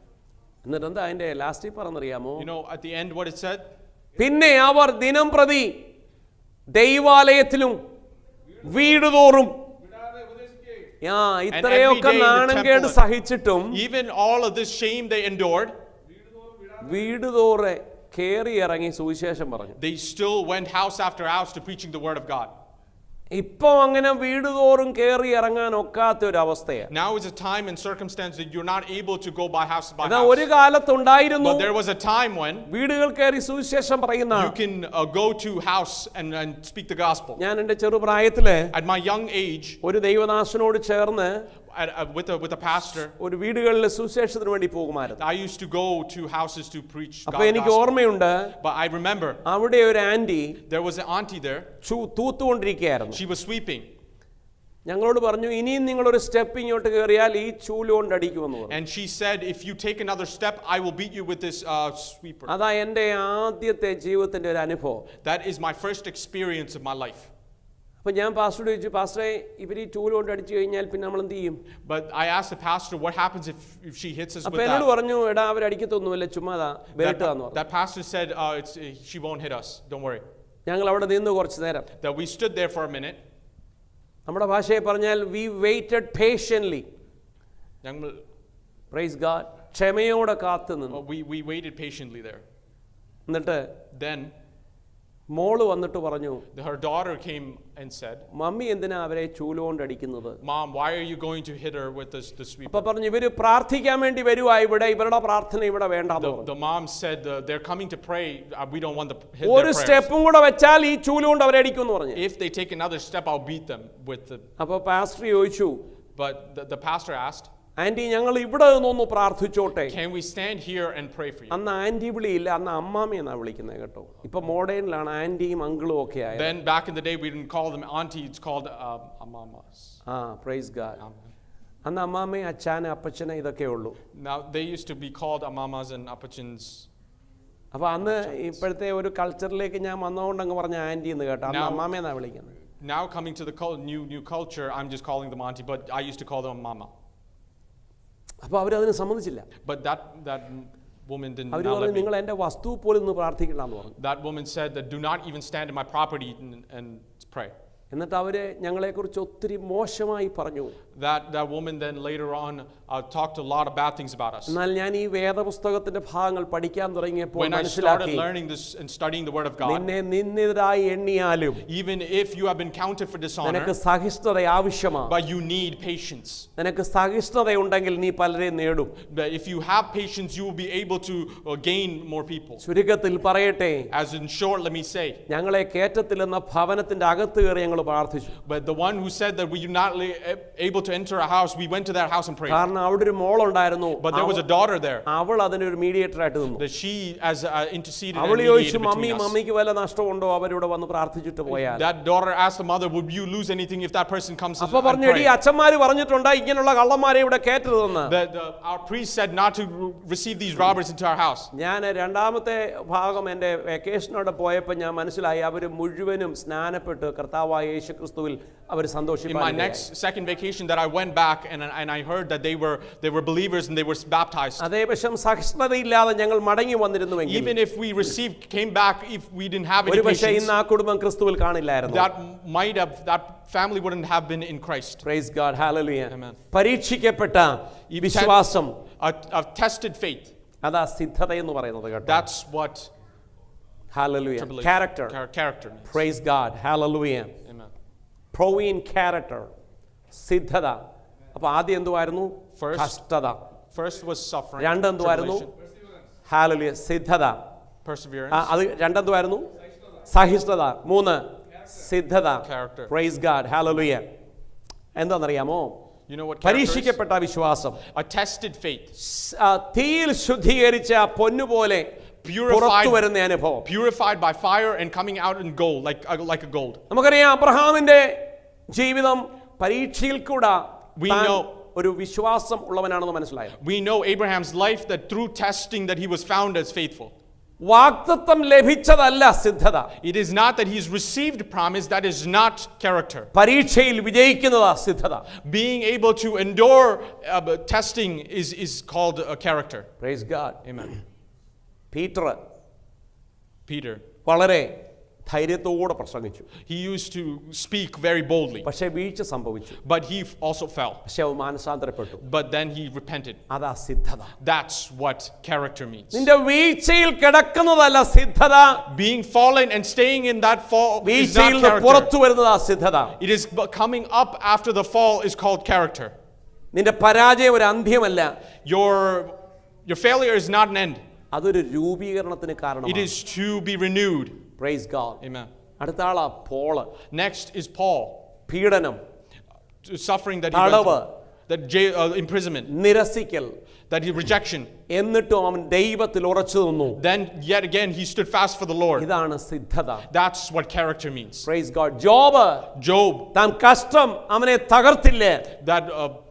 S1: എന്നിട്ട് എന്താ അതിന്റെ ലാസ്റ്റിൽ പറഞ്ഞറിയാമോ?
S2: You know, at the end, what it said?
S1: പിന്നെ അവർ ദിനം പ്രതി ദൈവാലയത്തിലും വീടുതോറും ഇത്രയൊക്കെ നാണംകേട് സഹിച്ചിട്ടും
S2: Even all of this shame they endured,
S1: വീടുതോറെ കേറി ഇറങ്ങി സുവിശേഷം പറഞ്ഞു.
S2: they still went house after house to preaching the word of God.
S1: ഇപ്പൊ അങ്ങനെ വീടുതോറും കേറി ഇറങ്ങാൻ ഒക്കാത്ത ഒരു അവസ്ഥയാണ്.
S2: Now is a time and circumstance that you're not able to go by house by
S1: എന്നാ
S2: house.
S1: ഒരു കാലത്തുണ്ടായിരുന്നു,
S2: But there was a time when
S1: വീടുകൾ കയറി സുവിശേഷം പറയുന്ന.
S2: you can go to house and speak the gospel.
S1: ഞാൻ എൻ്റെ ചെറുപ്രായത്തില്
S2: At my young age,
S1: ഒരു ദൈവദാസനോട് ചേർന്ന്
S2: with a pastor,
S1: ഒരു വീടുകളിൽ സുവിശേഷത്തിന് വേണ്ടി പോകുമായിരുന്നു.
S2: I used to go to houses to preach
S1: അപ്പൊ എനിക്ക്
S2: gospel.
S1: ഓർമ്മയുണ്ട്,
S2: But I remember
S1: അവിടെ ഒരു auntie
S2: there was an auntie there.
S1: തൂത്തുകൊണ്ടിരിക്കുകയായിരുന്നു.
S2: She was sweeping.
S1: ഞങ്ങളോട് പറഞ്ഞു, ഇനിയും നിങ്ങളൊരു സ്റ്റെപ്പ് ഇങ്ങോട്ട് കയറിയാൽ ഈ ചൂല് കൊണ്ട് അടിക്കുമെന്ന് പറഞ്ഞു.
S2: And she said, if you take another step, I will beat you with this sweeper.
S1: അതാ എൻ്റെ ആദ്യത്തെ ജീവിതത്തിന്റെ ഒരു അനുഭവം.
S2: That is my first experience of my life.
S1: അപ്പൊ ഞാൻ പാസ്റ്ററോട് ചോദിച്ചു, പാസ്റ്ററെ, ഇവർ ഈ ചൂല് കൊണ്ട് അടിച്ചു കഴിഞ്ഞാൽ പിന്നെ നമ്മൾ എന്ത് ചെയ്യും?
S2: But I asked the pastor, what happens if she hits us with
S1: അപ്പൊ എന്നോട്
S2: that?
S1: പറഞ്ഞു, എടാ അവരടിക്കത്തൊന്നുമില്ല, ചുമ്മാതാ ബേട്ടാന്ന് പറഞ്ഞു.
S2: That pastor said, she won't hit us, don't worry.
S1: ഞങ്ങൾ അവിടെ നിന്ന് കുറച്ച് നേരം,
S2: That we stood there for a minute.
S1: നമ്മുടെ ഭാഷയെ പറഞ്ഞാൽ we waited patiently. Praise God. ക്ഷമയോടെ കാത്തു നിന്നു.
S2: We waited patiently there.
S1: എന്നിട്ട്
S2: Then
S1: മോള് വന്നിട്ട് പറഞ്ഞു,
S2: her daughter came and said,
S1: mummy എന്തിനാ അവരെ ചൂലുകൊണ്ട് അടിക്കുന്നത്?
S2: Mom, why are you going to hit her with the sweeper?
S1: അപ്പൊ പറഞ്ഞു, ഇവര് പ്രാർത്ഥിക്കാൻ വേണ്ടി വരുവാ ഇവിടെ, ഇവരുടെ പ്രാർത്ഥന ഇവിടെ വേണ്ടാന്ന് പറഞ്ഞു.
S2: The mom said, they're coming to pray, we don't want to hit their
S1: ഒരു
S2: prayers.
S1: സ്റ്റെപ്പും കൂടെ വെച്ചാൽ ഈ ചൂലുകൊണ്ട് അവരെ അടിക്കുമെന്ന് പറഞ്ഞു.
S2: If they take another step, I'll beat them with the...
S1: അപ്പൊ പാസ്റ്റർ ചോദിച്ചു,
S2: But the pastor asked,
S1: auntie, ഞങ്ങൾ ഇവിടെ നിന്നൊന്ന് പ്രാർത്ഥിച്ചോട്ടെ?
S2: can we stand here and pray for you?
S1: അന്ന് ആന്റി വിളിയില്ല, അന്ന് അമ്മാമി എന്നാ വിളിക്കുന്നത് കേട്ടോ. ഇപ്പൊ മോഡേണിലാണ് ആന്റിയും അങ്കിളും ഒക്കെ ആയത്.
S2: Then back in the day, we didn't call them auntie, it's called amamas.
S1: Praise God. അന്ന് അമ്മാമയും അച്ഛനെ അപ്പച്ചനെ ഇതൊക്കെ ഉള്ളൂ.
S2: Now they used to be called amamas and apachins.
S1: അപ്പൊ അന്ന് ഇപ്പോഴത്തെ ഒരു കൾച്ചറിലേക്ക് ഞാൻ വന്നതുകൊണ്ട് അങ്ങ് പറഞ്ഞ ആന്റി എന്ന് കേട്ടോ. അന്ന് അമ്മാമയെന്നാ വിളിക്കുന്നത്.
S2: Now coming to the new culture, I'm just calling them auntie, but I used to call them mama.
S1: അപ്പൊ അവരതിന് സമ്മതിച്ചില്ല.
S2: But that woman didn't
S1: our
S2: let
S1: പറഞ്ഞു,
S2: me.
S1: നിങ്ങൾ എന്റെ വസ്തു പോലും ഒന്ന് പ്രാർത്ഥിക്കണ്ടെന്ന് പറഞ്ഞു.
S2: That woman said that do not even stand in my property and pray.
S1: എന്നിട്ട് അവര് ഞങ്ങളെക്കുറിച്ച് ഒത്തിരി മോശമായി പറഞ്ഞു.
S2: That woman then later on talked a lot of bad things about us.
S1: എന്നാൽ ഞാൻ ഈ വേദപുസ്തകത്തിന്റെ ഭാഗങ്ങൾ പഠിക്കാൻ തുടങ്ങിയപ്പോൾ
S2: When I started learning this and studying the word of God,
S1: നിന്നെ നിന്ദിതരായി എണ്ണിയാലും
S2: even if you have been counted for dishonor,
S1: നിനക്ക് സഹിഷ്ണുത ആവശ്യമാണ്.
S2: but you need patience.
S1: നിനക്ക് സഹിഷ്ണുത ഉണ്ടെങ്കിൽ നീ പലരെയും നേടും.
S2: But if you have patience, you will be able to gain more people.
S1: ചുരുക്കത്തിൽ പറയട്ടെ,
S2: As in short, let me say,
S1: ഞങ്ങളെ കേറ്റത്തിലെന്ന ഭവനത്തിന്റെ അകത്ത് കയറി ഞങ്ങൾ പ്രാർത്ഥിച്ചു.
S2: but the one who said that we are not able to enter a house, we went to that house and prayed.
S1: കാരണം അവിടെ ഒരു മോളുണ്ടായിരുന്നു.
S2: But there was a daughter there.
S1: അവൾ അതിനൊരു മീഡിയേറ്റർ ആയിട്ട് നിന്നു.
S2: That she as interceded and
S1: അവൾ
S2: mediated
S1: ചോദിച്ചു,
S2: between us.
S1: മമ്മിക്ക് വല്ല നഷ്ടമുണ്ടോ അവരിവിടെ വന്ന് പ്രാർത്ഥിച്ചിട്ട് പോയാൽ?
S2: That daughter asked the mother, would you lose anything if that person comes and
S1: അപ്പൊ പറഞ്ഞു, എടി
S2: pray?
S1: അച്ഛന്മാര് പറഞ്ഞിട്ടുണ്ട് ഇങ്ങനെയുള്ള കള്ളന്മാരെ ഇവിടെ കേറ്റരുതെന്ന്.
S2: Our priest said not to receive these robbers into our house.
S1: ഞാൻ രണ്ടാമത്തെ ഭാഗം എൻ്റെ വെക്കേഷനോടെ പോയപ്പോൾ ഞാൻ മനസ്സിലായി, അവർ മുഴുവനും സ്നാനപ്പെട്ട് കർത്താവായ യേശുക്രിസ്തുവിൽ അവർ
S2: In my
S1: സന്തോഷിപ്പാൻ
S2: second vacation that I went back and I heard that they were believers and they were baptized.
S1: അതേ പക്ഷം സഹിഷ്ണുതയില്ലാതെ ഞങ്ങൾ മടങ്ങി വന്നിരുന്നുവെങ്കിൽ
S2: Even if we came back, if we didn't have any
S1: ഒരു പക്ഷേ
S2: patience,
S1: ഇന്ന് ആ കുടുംബം ക്രിസ്തുവിൽ കാണില്ലായിരുന്നു.
S2: that family wouldn't have been in Christ.
S1: Praise God, hallelujah.
S2: Amen.
S1: പരീക്ഷിക്കപ്പെട്ട ഈ വിശ്വാസം,
S2: A tested faith.
S1: അതാ സിദ്ധത എന്ന് പറയുന്നത് കേട്ടോ.
S2: That's what
S1: Hallelujah.
S2: tribulation-
S1: Character
S2: means.
S1: Praise God, hallelujah.
S2: Amen.
S1: Proven character, സിദ്ധത. അപ്പോൾ ആദ്യം എന്തുവായിരുന്നു? കഷ്ടത.
S2: First was suffering.
S1: രണ്ടെന്തുവായിരുന്നു?
S2: Tribulation.
S1: Hallelujah, സിദ്ധത.
S2: Perseverance.
S1: അത് രണ്ടെന്തുവായിരുന്നു? സഹിഷ്ണുത. മൂന്ന് സിദ്ധത.
S2: Character.
S1: Praise God, hallelujah. എന്താണെന്നറിയാമോ?
S2: You know what character is?
S1: പരീക്ഷിക്കപ്പെട്ട വിശ്വാസം,
S2: A tested faith.
S1: തീയിൽ ശുദ്ധീകരിച്ച പൊന്നുപോലെ പുറത്തു വരുന്ന അനുഭവം.
S2: Purified by fire and coming out in gold, like a gold.
S1: നമുക്കറിയാം അബ്രഹാമിന്റെ ജീവിതം പരീക്ഷയിൽ കൂടെ
S2: We know.
S1: ഒരു വിശ്വാസം ഉള്ളവനാണെന്ന് മനസ്സിലായോ?
S2: We know Abraham's life, that through testing that he was found as faithful.
S1: വാഗ്ദത്തം ലഭിച്ചതല്ല സിദ്ധത.
S2: It is not that he's received promise, that is not character.
S1: പരീക്ഷയിൽ വിജയിക്കുന്നതാ സിദ്ധത.
S2: Being able to endure testing is called a character.
S1: Praise God.
S2: Amen.
S1: Peter
S2: Peter,
S1: വളരെ ധൈര്യത്തോടെ പ്രസംഗിച്ചു.
S2: he used to speak very boldly,
S1: പക്ഷേ വീഴ്ച സംഭവിച്ചു.
S2: but he also fell.
S1: പക്ഷേ അവൻ മാനസാന്തരപ്പെട്ടു.
S2: But then he repented.
S1: അതാ സിദ്ധത.
S2: That's what character means.
S1: നിന്റെ വീഴ്ചയിൽ കിടക്കുന്നതല്ല സിദ്ധത.
S2: Being fallen and staying in that fall is
S1: വീഴ്ചയിൽ
S2: not
S1: നിന്ന്
S2: character.
S1: പുറത്തു വരുന്നതാ സിദ്ധത.
S2: It is coming up after the fall is called character.
S1: നിന്റെ പരാജയം ഒരു അന്ത്യമല്ല.
S2: Your failure is not an end.
S1: അതൊരു രൂപീകരണത്തിന്
S2: It
S1: കാരണമാണ്.
S2: is to be renewed.
S1: Praise God.
S2: Amen.
S1: അടുത്ത ആളാ പോള്.
S2: Next is Paul.
S1: പീഡനം,
S2: Suffering that he went
S1: തടവ്,
S2: through, imprisonment,
S1: നിരസിക്കൽ,
S2: that he rejection.
S1: എന്നിട്ടും അവൻ ദൈവത്തിൽ ഉറച്ചു നിന്നു.
S2: Then yet again he stood fast for the Lord.
S1: ഇതാണ് സിദ്ധത.
S2: That's what character means.
S1: Praise God. Job
S2: Job,
S1: താൻ കഷ്ടം അവനെ തകർത്തില്ലേ?
S2: that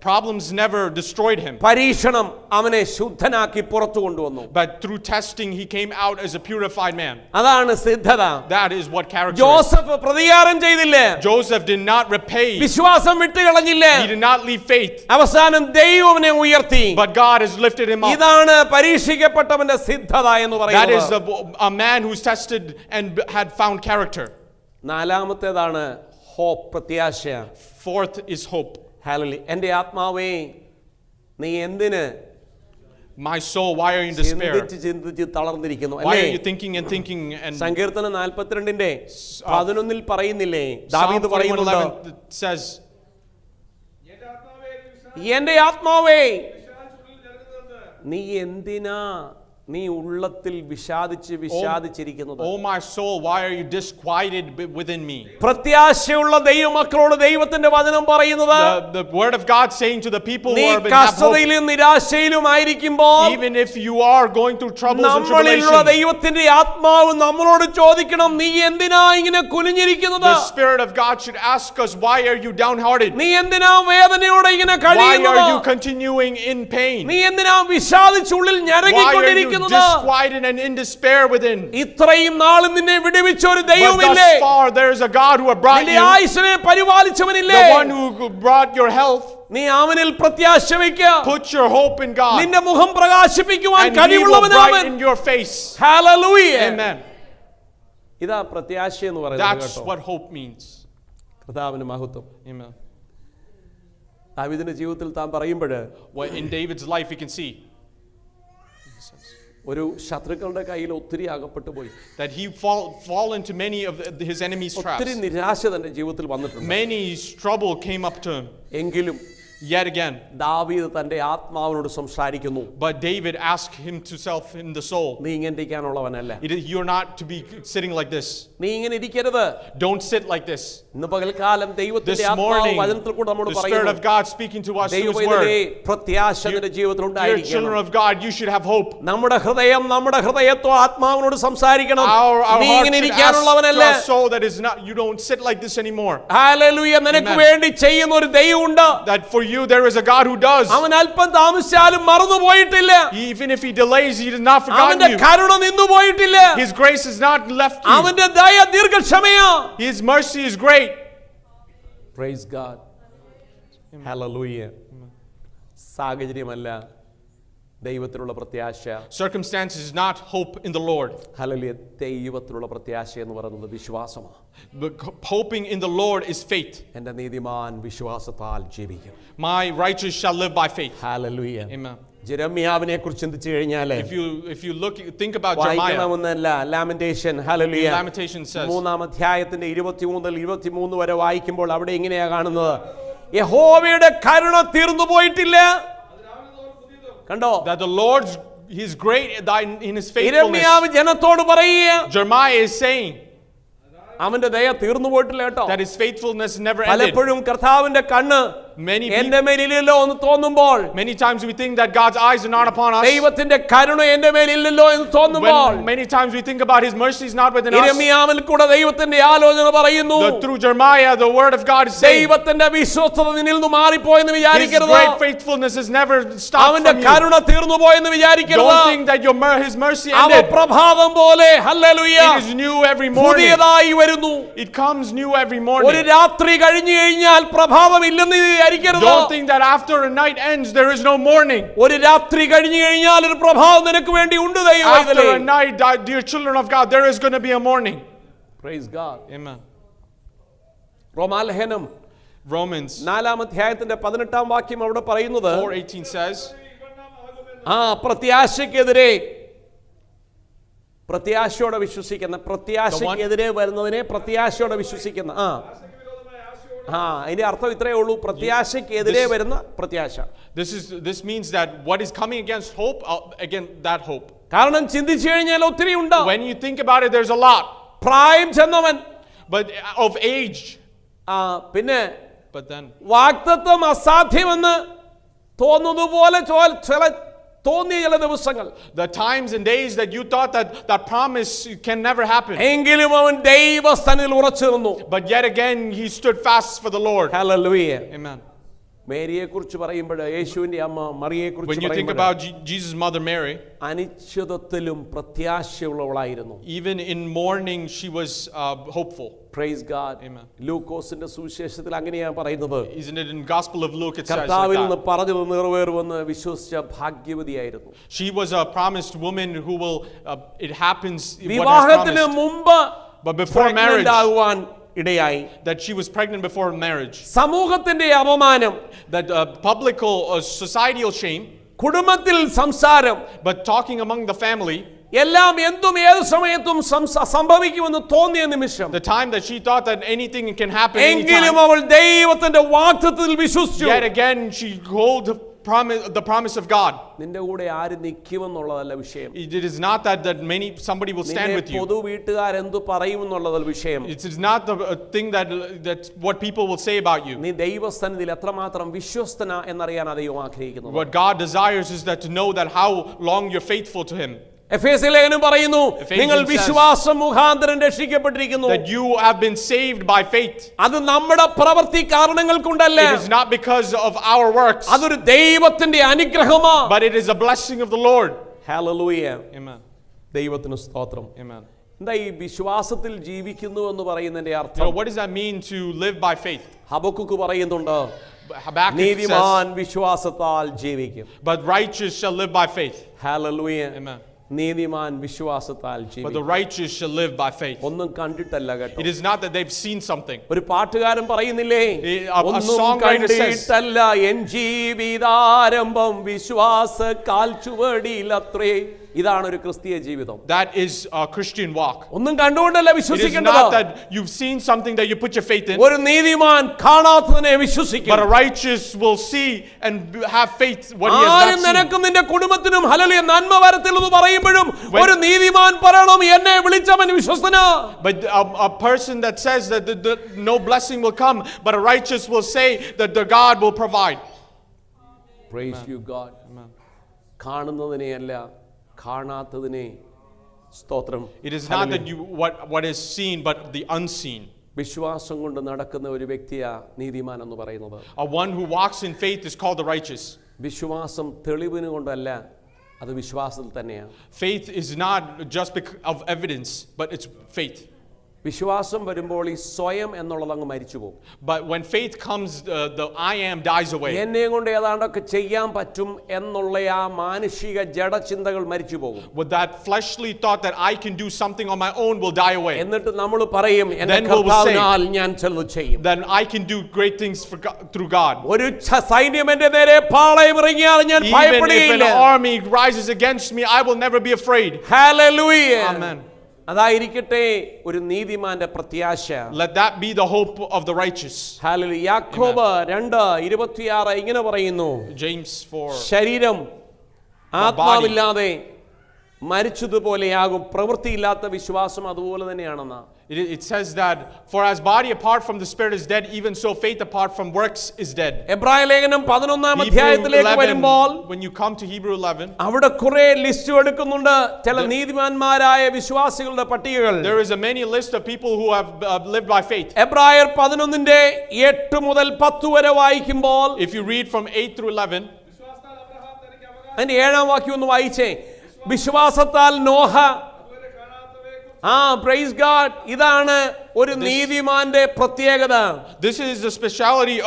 S2: problems never destroyed him,
S1: പരീക്ഷണം അവനെ ശുദ്ധനാക്കി പുറത്തു കൊണ്ടുവന്നു.
S2: but through testing he came out as a purified man.
S1: അതാണ് സിദ്ധത.
S2: That is what character is.
S1: Joseph പ്രതികാരം ചെയ്തില്ലേ?
S2: Joseph did not repay.
S1: വിശ്വാസം വിട്ടുകളഞ്ഞില്ലേ?
S2: He did not leave faith.
S1: അവസാനം ദൈവം അവനെ ഉയർത്തി.
S2: But God has lifted him up.
S1: ഇതാണ് പരീക്ഷിക്കപ്പെട്ടവന്റെ സിദ്ധത എന്ന്
S2: That is
S1: പറയുന്നത്.
S2: a man who's tested and had found character.
S1: നാലാമത്തേതാണ് ഹോപ്പ്, പ്രത്യാശ.
S2: Fourth is hope.
S1: ഹല്ലേലൂയ. എൻ്റെ ആത്മാവേ നീ എന്തിന്
S2: My soul, why are you in despair?
S1: ചിന്തിച്ച് തളർന്നിരിക്കുന്നു?
S2: Why
S1: അല്ലേ?
S2: are you thinking and
S1: സങ്കീർത്തനം 42:11 പറയുന്നില്ലേ?
S2: Psalm
S1: ദാവീദ് പറയുന്നുണ്ട്,
S2: 41:11 says,
S1: എൻ്റെ ആത്മാവേ നീ എന്തിനാ നീ ഉള്ളത്തിൽ വിഷാദിച്ചിരിക്കുന്നത്?
S2: Oh my soul, why are you disquieted within me?
S1: പ്രത്യാശയുള്ള ദൈവമക്കളോട് ദൈവത്തിന്റെ വചനം പറയുന്നത്,
S2: The word of God saying to the people who
S1: നീ
S2: have been have hope,
S1: കഷ്ടതയിലും നിരാശയിലും ആയിരിക്കുമ്പോൾ
S2: even if you are going through troubles and
S1: നമ്മളിലുള്ള
S2: tribulation,
S1: ദൈവത്തിന്റെ ആത്മാവ് നമ്മളോട് ചോദിക്കണം, നീ എന്തിനാ ഇങ്ങനെ കുനിഞ്ഞിരിക്കുന്നത്?
S2: the Spirit of God should ask us, why are you downhearted?
S1: നീ എന്തിനാ വേദനയോടെ ഇങ്ങനെ
S2: Why are you
S1: കഴിയുന്നത്?
S2: continuing in pain?
S1: നീ എന്തിനാ വിഷാദിച്ചുള്ളിൽ
S2: Why are you
S1: ഞരങ്ങിക്കൊണ്ടിരിക്കുന്നത്?
S2: disquieted and in despair within?
S1: ഇത്രയും നാളും നിന്നെ വിടുവിച്ച ഒരു
S2: But
S1: ദൈവമില്ലേ?
S2: thus far there is a God who has brought
S1: നിന്റെ
S2: you,
S1: ആയുസ്സിനെ പരിപാലിച്ചവനില്ലേ?
S2: the one who brought your health.
S1: നീ അവനിൽ പ്രത്യാശ വയ്ക്കുക.
S2: Put your hope in God,
S1: നിന്റെ മുഖം പ്രകാശിപ്പിക്കുവാൻ
S2: and He will
S1: കഴിവുള്ളവനാവൻ.
S2: brighten your face.
S1: Hallelujah.
S2: Amen.
S1: ഇതാ പ്രത്യാശ എന്ന് പറയുന്നത്
S2: That's
S1: കേട്ടോ.
S2: what hope means.
S1: കർത്താവിന് മഹത്വം.
S2: Amen.
S1: ദാവീദിന്റെ ജീവിതത്തിൽ താൻ പറയുമ്പോൾ
S2: Well, in David's life we can see
S1: ഒരു ശത്രുക്കളുടെ കയ്യിൽ ഒത്തിരി അകപ്പെട്ടു പോയി.
S2: that he fall into many of his enemies' traps.
S1: ഒത്തിരി നിരാശ തന്റെ ജീവിതത്തിൽ വന്നിട്ടുണ്ട്.
S2: Many trouble came up to him.
S1: എങ്കിലും
S2: Yet again,
S1: ദാവീദ് തന്റെ ആത്മാവിനോട് സംസാരിക്കുന്നു,
S2: but David asked himself in the soul,
S1: നീ ഇങ്ങനെ ഇരിക്കാനുള്ളവനല്ല.
S2: you're not to be sitting like this.
S1: നീ ഇങ്ങനെ ഇരിക്കരുത്.
S2: Don't sit like this.
S1: ഇന്ന് പകൽക്കാലം
S2: This
S1: ദൈവത്തിന്റെ ആത്മാവ്
S2: morning,
S1: വചനത്തിൽ കൂടെ നമ്മോട്
S2: the Spirit
S1: പറയുന്നു,
S2: of God speaking to us through His
S1: ദൈവത്തിന്റെ
S2: word.
S1: പ്രത്യാശ നിന്റെ ജീവിതത്തിൽ
S2: Dear children
S1: ഉണ്ടായിരിക്കണം.
S2: of God, you should have hope.
S1: നമ്മുടെ ഹൃദയത്തോ ആത്മാവിനോട് സംസാരിക്കണം.
S2: Our
S1: നീ
S2: heart
S1: ഇങ്ങനെ
S2: should ask
S1: ഇരിക്കാനുള്ളവനല്ല.
S2: to our soul that is not, you don't sit like this anymore.
S1: Hallelujah. നിനക്ക്
S2: Amen.
S1: വേണ്ടി ചെയ്യുന്ന ഒരു ദൈവമുണ്ട്.
S2: That for you there is a God who does.
S1: അവൻ അല്പം താമസിച്ചാലും മറന്നുപോയിട്ടില്ല.
S2: Even if He delays, He has not forgotten
S1: അവന്റെ
S2: you.
S1: കരുണ നിന്നു പോയിട്ടില്ല.
S2: His grace has not left you.
S1: അവന്റെ ദയ ദീർഘക്ഷമയാ.
S2: His mercy is great.
S1: Praise God. Hallelujah. സാഹചര്യമല്ല ദൈവത്തിലുള്ള പ്രത്യാശ.
S2: Circumstances is not hope in the Lord.
S1: Hallelujah. ദൈവത്തിലുള്ള പ്രത്യാശ എന്ന് പറയുന്നത് വിശ്വാസമാണ്.
S2: But hoping in the Lord is faith.
S1: എൻ്റെ നീതിമാൻ വിശ്വാസത്താൽ ജീവിക്കും.
S2: My righteous shall live by faith.
S1: Hallelujah.
S2: Amen.
S1: ജെരമ്യാവിനെ കുറിച്ച് ചിന്തിച്ചു കഴിഞ്ഞാൽ
S2: If you think about Jeremiah,
S1: lamentation hallelujah
S2: Lamentation says,
S1: 3-ാം അധ്യായത്തിന്റെ 23 മുതൽ 23 വരെ വായിക്കുമ്പോൾ അവിടെ ഇങ്ങനെയാ കാണുന്നത്, യഹോവയുടെ കരുണ തീർന്നു പോയിട്ടില്ല. കണ്ടോ?
S2: that the Lord's He's great in His faithfulness.
S1: യിരെമ്യാവ് ജനത്തോട് പറയുക,
S2: Jeremiah is saying
S1: അവന്റെ ദയ തീർന്നു പോയിട്ടില്ല കേട്ടോ.
S2: that His faithfulness never ended.
S1: പലപ്പോഴും കർത്താവിന്റെ കണ്ണ് എന്റെ മേലില്ലല്ലോ എന്ന് തോന്നുമ്പോൾ,
S2: Many times we think that God's eyes are not upon us.
S1: ദൈവത്തിന്റെ കരുണ എന്റെ മേലില്ലല്ലോ എന്ന് തോന്നുമ്പോൾ,
S2: Many times we think about His mercy is not within us.
S1: യിരെമ്യാവിൽ കൂടെ ദൈവത്തിന്റെ ആലോചന പറയുന്നു,
S2: Through Jeremiah the word of God is saying,
S1: ദൈവത്തിന്റെ വിശ്വസ്തത നിന്നിൽ നിന്ന് മാറിപ്പോയെന്ന്
S2: His
S1: വിചാരിക്കരുത്.
S2: great faithfulness has never stopped
S1: അവന്റെ
S2: from you.
S1: കരുണ തീർന്നു പോയെന്ന് വിചാരിക്കരുത്.
S2: Don't think that His mercy
S1: അവ
S2: ended.
S1: പ്രഭാതം പോലെ hallelujah
S2: It is new every morning.
S1: പുതിയതായി വരുന്നു.
S2: It comes new every
S1: ഒരു
S2: morning.
S1: രാത്രി കഴിഞ്ഞു കഴിഞ്ഞാൽ പ്രഭാതം ഇല്ലെന്ന് വിചാരിക്കരുത്.
S2: Don't think that after a night ends there is no morning.
S1: ഒരു രാത്രി കഴിഞ്ഞു കഴിഞ്ഞാൽ ഒരു പ്രഭാതം നിനക്ക് വേണ്ടി ഉണ്ട് ദൈവമേ.
S2: After a night, dear children of God, there is going to be a morning.
S1: Praise God.
S2: Amen.
S1: റോമാലേഖനം
S2: Romans
S1: 4-ാം അധ്യായത്തിന്റെ 18-ാം വാക്യം അവിടെ പറയുന്നത്,
S2: 4:18 says,
S1: പ്രത്യാശയ്ക്കെതിരെ പ്രത്യാശയോടെ വിശ്വസിക്കുന്ന, പ്രത്യാശയ്ക്കെതിരെ വരുന്നതിനെ പ്രത്യാശയോടെ വിശ്വസിക്കുന്ന, അതിന്റെ അർത്ഥം ഇത്രയേ ഉള്ളൂ, പ്രത്യാശയ്ക്കെതിരെ വരുന്ന പ്രത്യാശ.
S2: This means that what is coming against hope, against that hope.
S1: കാരണം ചിന്തിച്ചു കഴിഞ്ഞാൽ ഒത്തിരി ഉണ്ട്.
S2: When you think about it, there's a lot.
S1: പ്രായം ചെന്നവൻ,
S2: But of age.
S1: പിന്നെ
S2: But then
S1: വാഗ്ദത്തം അസാധ്യമെന്ന് തോന്നുന്നത് പോലെ തോന്നിയ ചില ദിവസങ്ങൾ,
S2: the times and days that you thought that promise can never happen.
S1: എങ്കിലും അവൻ ദൈവസന്നിധിയിൽ ഉറച്ചു നിന്നു.
S2: But yet again he stood fast for the Lord.
S1: Hallelujah.
S2: Amen.
S1: മേരിയെ കുറിച്ച് പറയുമ്പോൾ, യേശുവിന്റെ അമ്മ മറിയെ
S2: When
S1: കുറിച്ച്
S2: you think
S1: പറയുമ്പോൾ,
S2: about Jesus' mother Mary,
S1: അനിശ്ചിതത്വത്തിലും പ്രത്യാശയുള്ളവളായിരുന്നു.
S2: even in mourning she was hopeful.
S1: Praise God.
S2: Amen.
S1: ലൂക്കോസിന്റെ സുവിശേഷത്തിൽ അങ്ങനെയാണ് പറയുന്നത്,
S2: Isn't it in Gospel of Luke it says
S1: കർത്താവിൽ
S2: like
S1: നിന്ന്
S2: that?
S1: പറഞ്ഞത് നിറവേറുമെന്ന് വിശ്വസിച്ച ഭാഗ്യവതിയായിരുന്നു.
S2: She was a promised woman who will it happens what has
S1: വിവാഹത്തിന്
S2: promised.
S1: മുമ്പ്
S2: But before marriage,
S1: ആകുവാൻ ഇടയായി.
S2: that she was pregnant before marriage.
S1: സമൂഹത്തിന്റെ അപമാനം,
S2: That public societal shame,
S1: കുടുംബത്തിൽ സംസാരം,
S2: but talking among the family,
S1: എല്ലാം എന്തും ഏത് സമയത്തും സംഭവിക്കുമെന്ന് തോന്നിയ നിമിഷം,
S2: the time that she thought that anything can happen
S1: എങ്കിലും
S2: anytime,
S1: അവൾ ദൈവത്തിന്റെ വാഗ്ദത്തത്തിൽ വിശ്വസിച്ചു.
S2: yet again she hold the promise of God.
S1: നിന്റെ കൂടെ ആര് നിൽക്കുമെന്നുള്ളതല്ല വിഷയം.
S2: It is not that somebody will stand with you.
S1: പൊതു വീട്ടുകാരെന്തു പറയുമെന്നുള്ളതല്ല വിഷയം.
S2: It is not the thing that what people will say about you.
S1: നീ ദൈവസന്നിധിയിൽ എത്രമാത്രം വിശ്വസ്തന എന്നറിയാൻ ദൈവം ആഗ്രഹിക്കുന്നു.
S2: What God desires is that to know that how long you're faithful to Him.
S1: എഫേസ്യ ലേഖനം പറയുന്നു, നിങ്ങൾ വിശ്വാസം മുഖാന്തരം രക്ഷിക്കപ്പെട്ടിരിക്കുന്നു.
S2: That you have been saved by faith.
S1: അത് നമ്മുടെ പ്രവൃത്തി കാരണങ്ങൾ കൊണ്ടല്ല.
S2: It is not because of our works.
S1: അതൊരു ദൈവത്തിന്റെ അനുഗ്രഹമാണ്.
S2: But it is a blessing of the Lord.
S1: Hallelujah.
S2: Amen.
S1: ദൈവത്തിന് സ്തോത്രം.
S2: Amen.
S1: എന്താ ഈ വിശ്വാസത്തിൽ ജീവിക്കുന്നു എന്ന് പറയുന്നതിന്റെ
S2: You know,
S1: അർത്ഥം?
S2: what does that mean to live by faith?
S1: Habakkuk പറയുന്നുണ്ട്,
S2: Habakkuk
S1: നീതിമാൻ
S2: says,
S1: വിശ്വാസത്താൽ ജീവിക്കും.
S2: but righteous shall live by faith.
S1: Hallelujah.
S2: Amen.
S1: നീതിമാൻ വിശ്വാസത്താൽ
S2: But the
S1: ജീവിക്കും.
S2: righteous shall live by faith.
S1: ഒന്നും കണ്ടിട്ടല്ല കേട്ടോ.
S2: It is not that they've seen something.
S1: ഒരു പാട്ടുകാരൻ പറയുന്നില്ലേ,
S2: A
S1: ഒന്നും
S2: songwriter says,
S1: കണ്ടിട്ടല്ല എൻ ജീവിതാരംഭം വിശ്വാസ കാൽച്ചുവടിയിലത്രേ. ഇതാണ് ഒരു ക്രിസ്തീയ ജീവിതം.
S2: That is a Christian walk.
S1: ഒന്നും കണ്ടുകൊണ്ടല്ല
S2: It is
S1: വിശ്വസിക്കേണ്ടത്.
S2: not that you've seen something that you put your faith in.
S1: ഒരു നീതിമാൻ കാണാത്തതിനെ വിശ്വസിക്കും.
S2: But a righteous will see and have faith what he has
S1: ആരും
S2: not seen.
S1: നിനക്കും നിന്റെ കുടുംബത്തിനും hallelujah നന്മ വരത്തില്ലെന്ന് പറയുമ്പോഴും ഒരു നീതിമാൻ പറയണം, എന്നെ വിളിച്ചവൻ വിശ്വസ്തനാ.
S2: But a person that says that no blessing will come, but a righteous will say that the God will provide.
S1: Praise you God. കാണുന്നതിനെയല്ല കാണാത്തതിനെ സ്തോത്രം.
S2: It is not that what is seen, but the unseen.
S1: വിശ്വാസം കൊണ്ട് നടക്കുന്ന ഒരു വ്യക്തിയാ നീതിമാൻ എന്ന് പറയുന്നത്.
S2: One who walks in faith is called the righteous.
S1: വിശ്വാസം തെളിവിന് കൊണ്ടല്ല, അത് വിശ്വാസത്തിൽ തന്നെയാണ്.
S2: Faith is not just because of evidence, but it's faith.
S1: വിശ്വാസം വരുമ്പോൾ ഈ സ്വയം എന്നുള്ളത് അങ്ങ് മരിച്ചു പോകും.
S2: But when faith comes, the I am dies away.
S1: എന്നെയും കൊണ്ട് ഏതാണ്ടൊക്കെ ചെയ്യാൻ പറ്റും എന്നുള്ള ആ മാനുഷിക ജഡചിന്തകൾ മരിച്ചു പോകും.
S2: With that fleshly thought that I can do something on my own will die away.
S1: എന്നിട്ട് നമ്മൾ പറയും എൻ്റെ
S2: Then we will say,
S1: കർത്താവിനാൽ ഞാൻ ചിലത് ചെയ്യും.
S2: Then I can do great things through God.
S1: ഒരു സൈന്യം എൻ്റെ നേരെ പാളയമിറങ്ങിയാൽ ഞാൻ
S2: Even if an
S1: ഭയപ്പെടുകയില്ല.
S2: army rises against me, I will never be afraid.
S1: Hallelujah.
S2: Amen.
S1: അതായിരിക്കട്ടെ ഒരു നീതിമാന്റെ പ്രത്യാശ.
S2: Let that be the hope of the righteous.
S1: Hallelujah. യാക്കോബ് 2:26 ഇങ്ങനെ പറയുന്നു,
S2: James 4.
S1: ശരീരം ആത്മാവില്ലാതെ മരിച്ചതുപോലെയാകും, പ്രവൃത്തിയില്ലാത്ത വിശ്വാസം അതുപോലെ തന്നെയാണെന്ന്.
S2: It says that for as body apart from the spirit is dead, even so faith apart from works is dead.
S1: എബ്രായ ലേഖനം 11
S2: Hebrew
S1: അധ്യായത്തിലേക്ക്
S2: 11,
S1: വരുമ്പോൾ
S2: when you come to Hebrew 11,
S1: അവിടെ കുറെ ലിസ്റ്റ് എടുക്കുന്നുണ്ട്, ചില നീതിമാന്മാരായ വിശ്വാസികളുടെ പട്ടികകൾ.
S2: there is a many list of people who have lived by faith.
S1: എബ്രായർ 11:8 മുതൽ 10 വരെ വായിക്കുമ്പോൾ,
S2: If you read from 8 through 11,
S1: അതിന്റെ 7-ാം വാക്യം ഒന്ന് വായിച്ചേ. വിശ്വാസത്താൽ നോഹ, പ്രൈസ് ഗോഡ്, ഇതാണ് ഒരു നീതിമാന്റെ പ്രത്യേകത.
S2: this is the speciality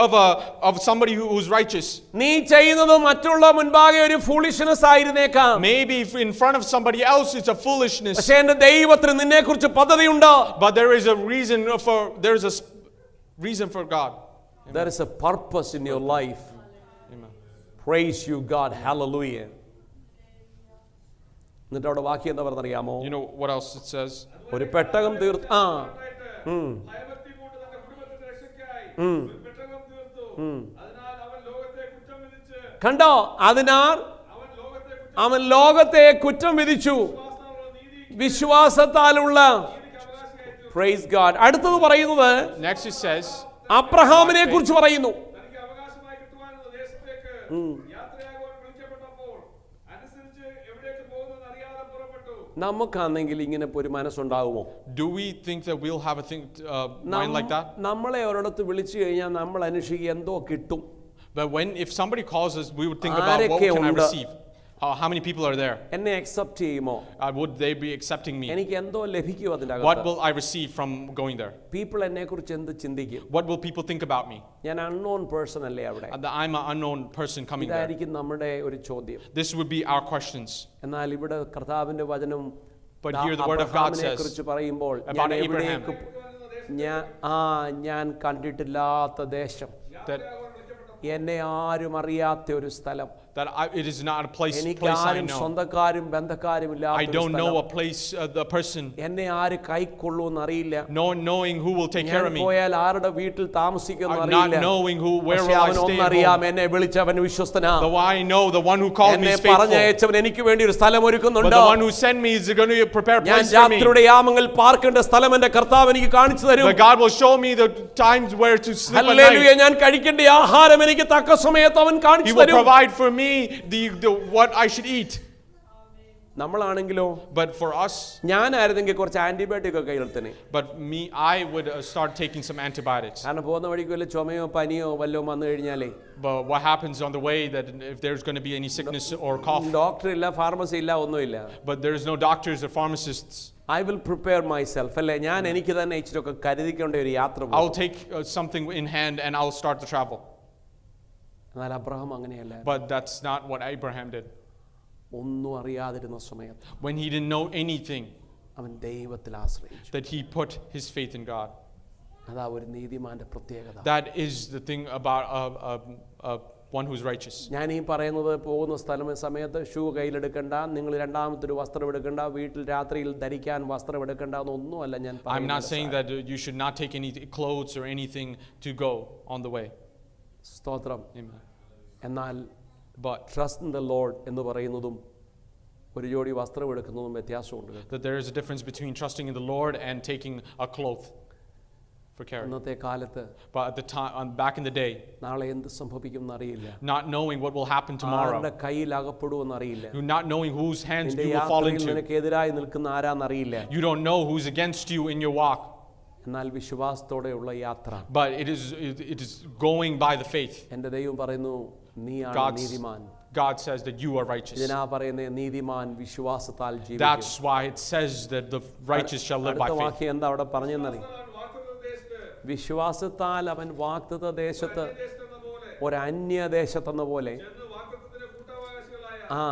S2: of somebody who's righteous.
S1: നീ ചെയ്യുന്നത് മറ്റുള്ള മുൻപാകെ ഒരു foolishness ആയിരുന്നേക്കാം.
S2: Maybe if in front of somebody else it's a foolishness.
S1: പക്ഷേ എന്റെ ദൈവത്തിന് നിന്നെക്കുറിച്ച് പദ്ധതിയുണ്ട്.
S2: But there is a reason for God.
S1: There is a purpose in your life.
S2: Amen.
S1: Praise you God. Hallelujah. എന്നിട്ട് അവിടെ വാക്യം എന്താ പറഞ്ഞറിയാമോ?
S2: You know what else it says?
S1: ഒരു പെട്ടകം തീർത്ത് കണ്ടോ, അതിനാൽ അവൻ ലോകത്തെ കുറ്റം വിധിച്ചു വിശ്വാസത്താലുള്ള. Praise God. അടുത്തത് പറയുന്നത്
S2: Next it says,
S1: അബ്രഹാമിനെ കുറിച്ച് പറയുന്നു. നമുക്കാണെങ്കിൽ ഇങ്ങനെ ഒരു മനസ്സുണ്ടാകുമോ?
S2: do we think that we'll have a mind like that?
S1: നമ്മളെ ഒരിടത്ത് വിളിച്ചു കഴിഞ്ഞാൽ നമ്മൾ അന്വേഷിക്കുക എന്തോ കിട്ടും.
S2: But if somebody calls us, we would think about what can I receive? How many people are there?
S1: എന്നെ അക്സെപ്റ്റ് ചെയ്യുമോ?
S2: Would they be accepting me?
S1: എനിക്ക് എന്തോ ലഭിക്കുമോ അതിന്റെ
S2: What
S1: അകത്ത്?
S2: will I receive from going there?
S1: People എന്നെ കുറിച്ച് എന്ത് ചിന്തിക്കും?
S2: What will people think about me?
S1: ഞാൻ അൺനോൺ പേഴ്സൺ അല്ലേ അവിടെ?
S2: I'm an unknown person coming there.
S1: ഇതായിരിക്കും നമ്മുടെ ഒരു ചോദ്യം.
S2: This would be our questions.
S1: എന്നാൽ ഇവിടെ കർത്താവിന്റെ വചനം
S2: But here the word of God says
S1: കുറിച്ച് പറയുമ്പോൾ
S2: about Abraham
S1: ഞാൻ കണ്ടിട്ടില്ലാത്ത ദേശം,
S2: that
S1: എന്നെ ആരും അറിയാത്ത ഒരു സ്ഥലം,
S2: it is not a place I
S1: എനിക്കാരും
S2: know.
S1: സ്വന്തക്കാരും ബന്ധക്കാരും
S2: I
S1: ഇല്ലാത്ത
S2: don't know a place, the person.
S1: എന്നെ ആര് കൈക്കൊള്ളൂന്ന് അറിയില്ല.
S2: No knowing who will take care of me.
S1: പോയാൽ ആരുടെ വീട്ടിൽ താമസിക്കുമെന്ന്
S2: Not
S1: അറിയില്ല.
S2: knowing where will I stay.
S1: ഒന്നറിയാം, എന്നെ വിളിച്ചവൻ വിശ്വസ്തനാ.
S2: Though I know the one who called me
S1: എന്നെ
S2: is faithful.
S1: പറഞ്ഞയച്ചവൻ എനിക്ക് വേണ്ടി ഒരു സ്ഥലം
S2: But
S1: ഒരുക്കുന്നുണ്ട്.
S2: the one who sent me is going to prepare a
S1: ഞാൻ
S2: place for me.
S1: രാത്രിയുടെ യാമങ്ങൾ പാർക്കേണ്ട സ്ഥലം എന്റെ കർത്താവ് എനിക്ക് കാണിച്ചു തരും.
S2: But God will show me the times where to sleep at
S1: hallelujah.
S2: night.
S1: ഞാൻ കഴിക്കേണ്ട ആഹാരം എനിക്ക് തക്ക സമയത്ത് അവൻ
S2: He
S1: കാണിച്ചു
S2: will
S1: തരും.
S2: provide for me what I should eat.
S1: നമ്മളാണെങ്കിലോ,
S2: But for us,
S1: ഞാനായിരുന്നെങ്കിൽ കുറച്ച് ആന്റിബയോട്ടിക് ഒക്കെ കയ്യിലെടുത്തനെ.
S2: but I would start taking some antibiotics.
S1: കാരണം പോകുന്ന വഴിക്ക് വല്ല ചുമയോ പനിയോ വല്ലതും വന്നു കഴിഞ്ഞാലേ,
S2: But what happens on the way, that if there's going to be any sickness or cough,
S1: doctor ഇല്ല, ഫാർമസി ഇല്ല, ഒന്നുമില്ല.
S2: but there is no doctors or pharmacists,
S1: I will prepare myself. അല്ലേ, ഞാൻ എനിക്ക് തന്നെ ഇച്ചിരൊക്കെ കരുതിക്കേണ്ട ഒരു യാത്ര പോകും.
S2: I'll take something in hand and I'll start the travel.
S1: എന്നാൽ അബ്രഹാം അങ്ങനെയല്ല.
S2: But that's not what Abraham did.
S1: ഒന്നും അറിയാതിരുന്ന സമയത്ത്
S2: When he didn't know anything,
S1: അവൻ ദൈവത്തിൽ ആശ്രയിച്ചു.
S2: that he put his faith in God.
S1: അതാ ഒരു നീതിമാന്റെ പ്രത്യേകത.
S2: That is the thing about one who's righteous.
S1: ഞാൻ ഈ പറയുന്നത്, പോകുന്ന സമയത്ത് ഷൂ കയ്യിലെടുക്കണ്ട, നിങ്ങൾ രണ്ടാമത്തെ ഒരു വസ്ത്രം എടുക്കണ്ട, വീട്ടിൽ രാത്രിയിൽ ധരിക്കാൻ വസ്ത്രം എടുക്കണ്ട എന്നൊന്നുമല്ല ഞാൻ പറയുന്നത്.
S2: I'm not saying that you should not take any clothes or anything to go on the way.
S1: സ്തോത്രം.
S2: Amen.
S1: എന്നാൽ
S2: But
S1: trust in the Lord എന്ന് പറയുന്നതും ഒരു ജോഡി വസ്ത്രം എടുക്കുന്നതും വ്യത്യാസമുണ്ട്.
S2: that there is a difference between trusting in the Lord and taking a cloth for carrying.
S1: ഇന്നത്തെ കാലത്ത്,
S2: But at the time, back in the day,
S1: നാളെ എന്ത് സംഭവിക്കും എന്നറിയില്ല.
S2: not knowing what will happen tomorrow,
S1: ആരുടെ കയ്യിൽ അകപ്പെടുമെന്ന് അറിയില്ല.
S2: not knowing whose hands
S1: നിന്റെ
S2: you will fall
S1: യാത്രയിൽ
S2: into.
S1: നിനക്ക് എതിരായി നിൽക്കുന്ന ആരാന്നറിയില്ല.
S2: You don't know who's against you in your walk.
S1: എന്നാൽ വിശ്വാസത്തോടെയുള്ള യാത്ര,
S2: But it is going by the faith.
S1: എൻ്റെ ദൈവം പറയുന്നു, നീയാണ്
S2: God's
S1: നീതിമാൻ.
S2: God says that you are righteous.
S1: ഇതിനാ പറയുന്നത് നീതിമാൻ വിശ്വാസത്താൽ ജീവിക്കും.
S2: That's why it says that the righteous shall live by
S1: അടുത്ത
S2: faith.
S1: വാക്യം എന്താ അവിടെ പറഞ്ഞെന്നറിയാം? വിശ്വാസത്താൽ അവൻ വാഗ്ദത്ത ദേശത്ത് ഒരു അന്യദേശത്തെന്ന പോലെ ആ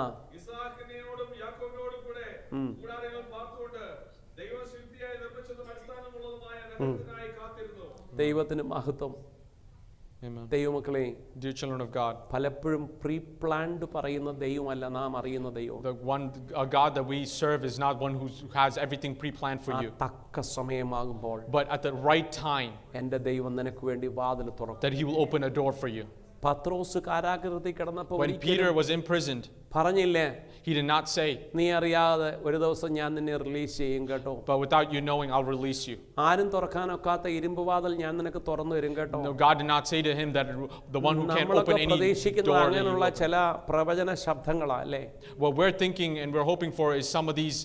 S1: ദൈവത്തിന് മഹത്വം.
S2: Amen.
S1: ദൈവമക്കളെ,
S2: Dear children of God,
S1: പലപ്പോഴും പ്രീ പ്ലാൻഡ് പറയുന്ന ദൈവമല്ല നാം അറിയുന്ന ദൈവം.
S2: a God that we serve is not one who has everything pre-planned for you.
S1: തക്ക സമയമാകുമ്പോൾ
S2: But at the right time,
S1: എൻ്റെ ദൈവം നിനക്ക് വേണ്ടി വാതിൽ തുറക്കും.
S2: that He will open a door for you.
S1: പത്രോസ് കാരാഗൃഹത്തിൽ കിടന്നപ്പോൾ
S2: When Peter was imprisoned,
S1: പറഞ്ഞില്ലേ,
S2: he did not say,
S1: നീ അറിയാതെ ഒരു ദിവസം ഞാൻ നിന്നെ റിലീസ് ചെയ്യും കേട്ടോ.
S2: but without you knowing, I'll release you.
S1: ആരും തുറക്കാനൊക്കാത്ത ഇരുമ്പ് വാതിൽ ഞാൻ നിനക്ക് തുറന്നു തരും കേട്ടോ.
S2: No, God did not say to him that the one who can't open any
S1: പ്രതീക്ഷിക്കുന്ന
S2: door.
S1: അങ്ങനെയുള്ള ചില പ്രവചന ശബ്ദങ്ങളാ അല്ലേ?
S2: What we're thinking and we're hoping for is some of these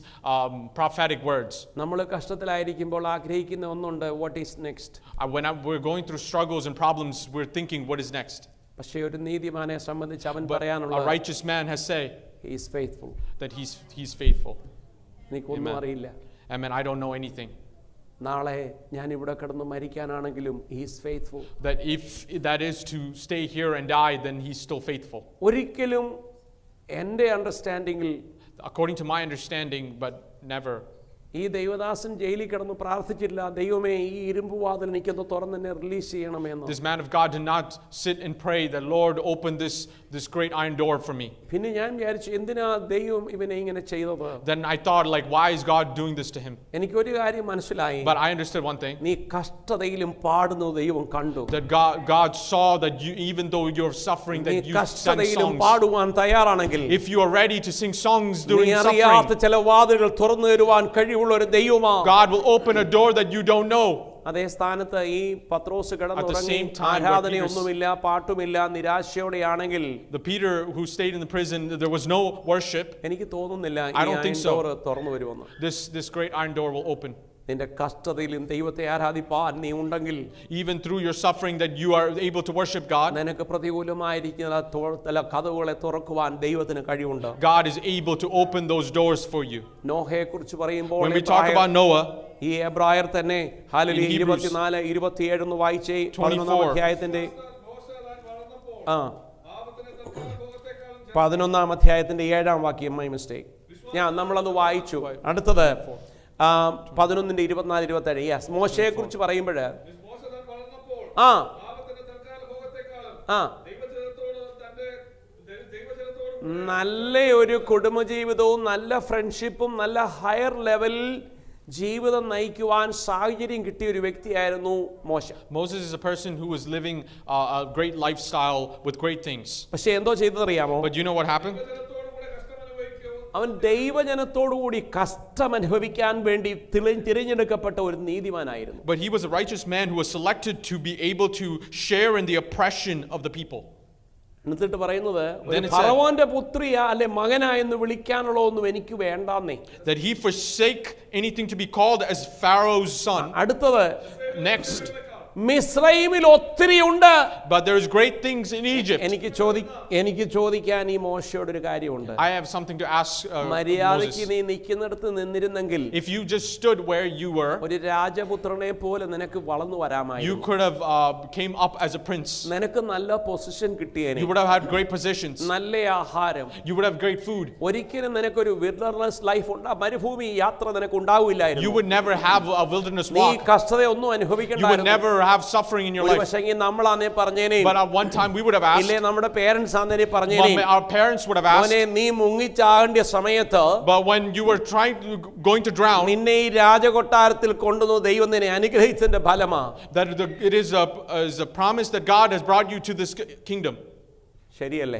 S2: prophetic words.
S1: നമ്മൾ കഷ്ടത്തിലായിരിക്കുമ്പോൾ ആഗ്രഹിക്കുന്ന ഒന്നുണ്ട്, what is next?
S2: When we're going through struggles and problems, we're thinking, what is next?
S1: പക്ഷേ ഒരു നീതിമാനെ സംബന്ധിച്ച് അവൻ
S2: But a
S1: പറയാനുള്ള
S2: righteous man has said
S1: he is faithful.
S2: that he's faithful.
S1: എനിക്കൊന്നും അറിയില്ല,
S2: Amen. I don't know anything.
S1: നാളെ ഞാൻ ഇവിടെ കിടന്ന് മരിക്കാനാണെങ്കിലും he is faithful.
S2: That if that is to stay here and die, then he's still faithful.
S1: ഒരിക്കലും എൻ്റെ അണ്ടർസ്റ്റാൻഡിങ്ങിൽ,
S2: According to my understanding, but never.
S1: ഈ ദൈവദാസൻ ജയിലിൽ കിടന്ന് പ്രാർത്ഥിച്ചില്ല, ദൈവമേ ഈ ഇരുമ്പ് വാതിൽ എനിക്കൊന്ന് തുറന്ന് എന്നെ റിലീസ് ചെയ്യണമെന്ന്.
S2: This man of God did not sit and pray that, Lord, open this great iron door for me.
S1: പിന്നെ ഞാൻ വിചാരിച്ചു, എന്തിനാ ദൈവം ഇവനെ ഇങ്ങനെ ചെയ്തത്?
S2: Then I thought, like, why is God doing this to him?
S1: എനിക്കൊരു കാര്യം മനസ്സിലായി.
S2: But I understood one thing.
S1: നീ കഷ്ടതയിലും പാടുന്നു ദൈവം കണ്ടു.
S2: That God saw that you, even though you're suffering,
S1: നീ
S2: that you sing
S1: കഷ്ടതയിലും
S2: songs.
S1: പാടുവാൻ തയ്യാറാണെങ്കിൽ,
S2: If you are ready to sing songs
S1: നീ
S2: during
S1: അറിയാത്ത
S2: suffering,
S1: ചില വാതിലുകൾ തുറന്നു തരുവാൻ കഴിവുള്ള ഒരു ദൈവമാ.
S2: God will open a door that you don't know.
S1: അതേ സ്ഥാനത്ത് ഈ പത്രോസ് കിടന്നുറങ്ങി,
S2: same time,
S1: ആരാധനയൊന്നുമില്ല, പാട്ടുമില്ല, നിരാശയോടെയാണെങ്കിൽ,
S2: The Peter who stayed in the prison, there was no worship.
S1: എനിക്ക് തോന്നുന്നില്ല
S2: I don't think so.
S1: Door തുറന്നു വരുമെന്ന്.
S2: This great iron door will open.
S1: നിന്റെ കഷ്ടതയിലും ദൈവത്തെ ആരാധിപ്പാൻ നീ ഉണ്ടെങ്കിൽ,
S2: Even through your suffering, that you are able to worship God.
S1: നിനക്ക് പ്രതികൂലമായിരിക്കുന്ന കതവുകളെ തുറക്കുവാൻ ദൈവത്തിന് കഴിവുണ്ട്.
S2: God is able to open those doors for you.
S1: നോഹയെ കുറിച്ച് പറയുമ്പോൾ
S2: When we talk about Noah,
S1: ഈ എബ്രായർ തന്നെ ഹല്ലേലൂയ
S2: In Hebrews
S1: 24-27 ഒന്ന് വായിച്ചേ. 11-ാം
S2: 24.
S1: അധ്യായത്തിന്റെ 11-ാം അധ്യായത്തിന്റെ 7-ാം വാക്യം, മൈ മിസ്റ്റേക്ക്, നമ്മളത് വായിച്ചു. അടുത്തത് 11-24-27. യെസ്, മോശയെ കുറിച്ച് പറയുമ്പോൾ ആ ആ നല്ല ഒരു കുടുംബജീവിതവും നല്ല ഫ്രണ്ട്ഷിപ്പും നല്ല ഹയർ ലെവലിൽ ജീവിതം നയിക്കുവാൻ സാഹചര്യം കിട്ടിയ ഒരു വ്യക്തിയായിരുന്നു മോശ.
S2: Moses is a person who was living a great lifestyle with great things.
S1: പക്ഷെ എന്തോ ചെയ്തതറിയാമോ?
S2: But you know what happened?
S1: അവൻ ദൈവജനത്തോടുകൂടി കഷ്ടം അനുഭവിക്കാൻ വേണ്ടി തിരഞ്ഞെടുക്കപ്പെട്ട ഒരു നീതിമാനായിരുന്നു.
S2: But he was a righteous man who was selected to be able to share in the oppression of the people.
S1: എന്നിട്ട് പറയുന്നത്, ഫറവോന്റെ പുത്രിയ അല്ലെ മകനാ എന്ന് വിളിക്കാനുള്ള ഒന്നും എനിക്ക് വേണ്ടാന്നേ.
S2: That he forsake anything to be called as Pharaoh's son.
S1: അടുത്തത്,
S2: Next,
S1: മിസ്രൈമിൽ ഒത്തിരി ഉണ്ട്.
S2: but there is great things in Egypt.
S1: എനിക്ക് ചോദിക്കാൻ ഈ മോശയോട് ഒരു കാര്യമുണ്ട്.
S2: I have something to ask
S1: മര്യാദയ്ക്ക്
S2: Moses.
S1: നീ നിൽക്കുന്നിടത്ത് നിന്നിരുന്നെങ്കിൽ,
S2: If you just stood where you were,
S1: ഒരു രാജപുത്രനെ പോലെ നിനക്ക് വളർന്നു
S2: you
S1: വരാമായിരുന്നു.
S2: could have came up as a prince.
S1: നിനക്ക് നല്ല position കിട്ടിയേനെ,
S2: You would have had great positions.
S1: നല്ല ആഹാരം,
S2: You would have great food.
S1: ഒരിക്കലും നിനക്കൊരു വിൽഡർനെസ് ലൈഫ് മരുഭൂമി യാത്ര നിനക്ക് ഉണ്ടാവില്ലായിരുന്നു.
S2: You would never have a wilderness
S1: നീ
S2: walk.
S1: കഷ്ടതയൊന്നും
S2: You would
S1: അനുഭവിക്കണ്ടായിരുന്നു.
S2: never have suffering in your life.
S1: പക്ഷേ നമ്മളാന്നേ പറഞ്ഞേനെ,
S2: But at one time we would have asked,
S1: ഇല്ലേ നമ്മുടെ പേരൻസ് ആന്നേ പറഞ്ഞേനെ,
S2: our parents would have asked,
S1: മോനെ നീ മുങ്ങിച്ചാകേണ്ട സമയത്ത്,
S2: but when you were going to drown,
S1: നിന്നെ ഈ രാജകൊട്ടാരത്തിൽ കൊണ്ടുവന്നു ദൈവം നിന്നെ അനുഗ്രഹിച്ചതിന്റെ ഫലമാ.
S2: that it is a promise that God has brought you to this kingdom.
S1: ശരിയല്ലേ?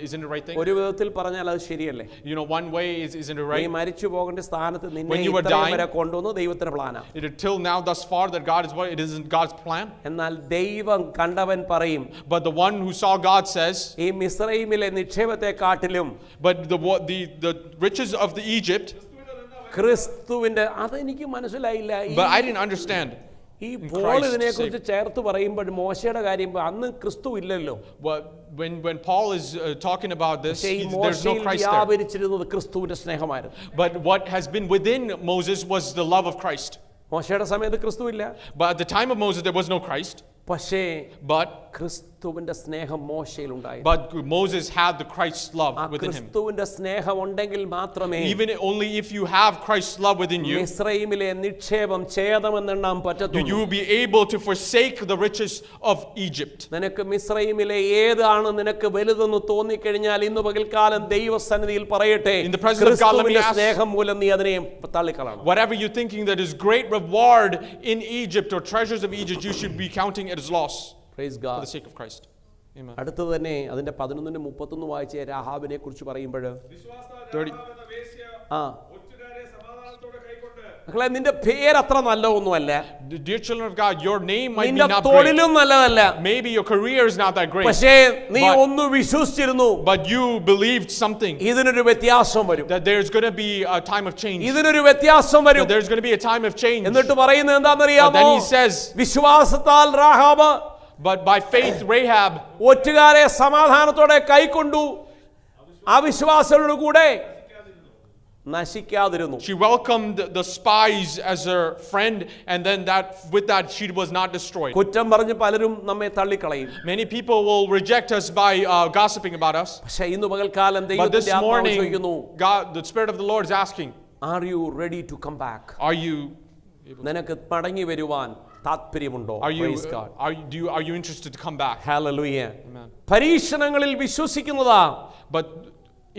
S2: Isn't it right thing?
S1: ഒരു വിധത്തിൽ പറഞ്ഞാൽ അത് ശരിയല്ലേ?
S2: You know, one way isn't it
S1: നീ
S2: right?
S1: മരിച്ചു പോകേണ്ട സ്ഥാനത്ത് നിന്നെ
S2: When you were
S1: ഇത്രയും
S2: dying,
S1: വരെ കൊണ്ടുവന്നു ദൈവത്തിന്റെ പ്ലാനാ.
S2: Till now, thus far, that God is what it isn't God's plan.
S1: എന്നാൽ ദൈവം കണ്ടവൻ പറയും,
S2: But the one who saw God says,
S1: ഈ മിസ്രൈമിലെ നിക്ഷേപത്തെ കാട്ടിലും,
S2: but the riches of the Egypt.
S1: ക്രിസ്തുവിന്റെ, അതെനിക്ക് മനസ്സിലായില്ല.
S2: But I didn't understand.
S1: ഈ
S2: in
S1: പോൾ
S2: Christ
S1: ഇതിനെക്കുറിച്ച്
S2: saved.
S1: ചേർത്ത് പറയുമ്പോൾ മോശയുടെ കാര്യം അന്ന് ക്രിസ്തു ഇല്ലല്ലോ.
S2: But when Paul is talking about this,
S1: പക്ഷേ ഈ
S2: there's no
S1: മോശയിൽ
S2: Christ there.
S1: വ്യാപരിച്ചിരുന്നത് ക്രിസ്തുവിന്റെ സ്നേഹമായിരുന്നു.
S2: But what has been within Moses was the love of Christ.
S1: മോശയുടെ സമയത്ത് ക്രിസ്തു ഇല്ല.
S2: But at the time of Moses, there was no Christ.
S1: പക്ഷേ
S2: But
S1: ക്രിസ്തുവിന്റെ സ്നേഹം മോശയിൽ ഉണ്ടായി.
S2: Moses had the Christ's love
S1: ആ
S2: within him.
S1: ക്രിസ്തുവിന്റെ സ്നേഹം ഉണ്ടെങ്കിൽ മാത്രമേ
S2: Even only if you have Christ's love within you,
S1: മിസ്രയീമിലെ നിക്ഷേപം ഛേദമെന്നെണ്ണാൻ
S2: you
S1: പറ്റത്തുള്ളൂ.
S2: will be able to forsake the riches of Egypt.
S1: നിനക്ക് മിസ്രയീമിലെ ഏതാണ് നിനക്ക് വലുതെന്ന് തോന്നിക്കഴിഞ്ഞാൽ ഇന്ന് പകൽക്കാലം ദൈവസന്നിധിയിൽ പറയട്ടെ,
S2: In the presence of God, let me
S1: ക്രിസ്തുവിന്റെ
S2: ask-
S1: സ്നേഹം മൂലം നീ അതിനെ തള്ളിക്കളയണം.
S2: Whatever you're thinking that is great reward in Egypt or treasures of Egypt, you should be counting it as loss
S1: Praise
S2: for
S1: God.
S2: the sake of Christ. Amen.
S1: അടുത്തത് തന്നെ അതിന്റെ 11-31 വായിച്ച രാഹാബിനെ കുറിച്ച് പറയുമ്പോൾ
S2: 30.
S1: ആ മക്കളെ, നിന്റെ പേര് അത്ര നല്ലതൊന്നുമല്ല,
S2: Dear children of God, your name might be
S1: നിന്റെ
S2: not great.
S1: തൊഴിലും നല്ലതല്ല,
S2: Maybe your career is not that great.
S1: പക്ഷേ നീ
S2: But-
S1: ഒന്ന് വിശ്വസിച്ചിരുന്നു,
S2: But you believed something,
S1: ഇതിനൊരു വ്യത്യാസം വരും,
S2: that there's going to be a time of change.
S1: ഇതിനൊരു വ്യത്യാസം വരും.
S2: That there's going to be a time of change.
S1: എന്നിട്ട് പറയുന്നത് എന്താണെന്നറിയാമോ?
S2: But then he says,
S1: വിശ്വാസത്താൽ Rahab
S2: but by faith Rahab,
S1: ഒറ്റുകാരെ സമാധാനത്തോടെ കൈക്കൊണ്ടു, അവിശ്വാസികളുടെ കൂടെ നശിക്കാതിരുന്നു.
S2: she welcomed the spies as her friend, and then with that she was not destroyed.
S1: കുറ്റം പറഞ്ഞ് പലരും നമ്മെ തള്ളിക്കളയും.
S2: Many people will reject us by gossiping about us.
S1: പക്ഷേ ഇന്ന് പകൽക്കാലം
S2: But this
S1: ദൈവത്തിന്റെ ആത്മാവ്
S2: morning,
S1: ചോദിക്കുന്നു,
S2: God, the Spirit of the Lord is asking,
S1: are you ready to come back?
S2: are you
S1: നിനക്ക് മടങ്ങി വരുവാൻ താല്പര്യമുണ്ടോ? Praise God.
S2: are you interested to come back?
S1: Hallelujah.
S2: Amen.
S1: പരീക്ഷണങ്ങളിൽ വിശ്വസിക്കുന്നതാ
S2: But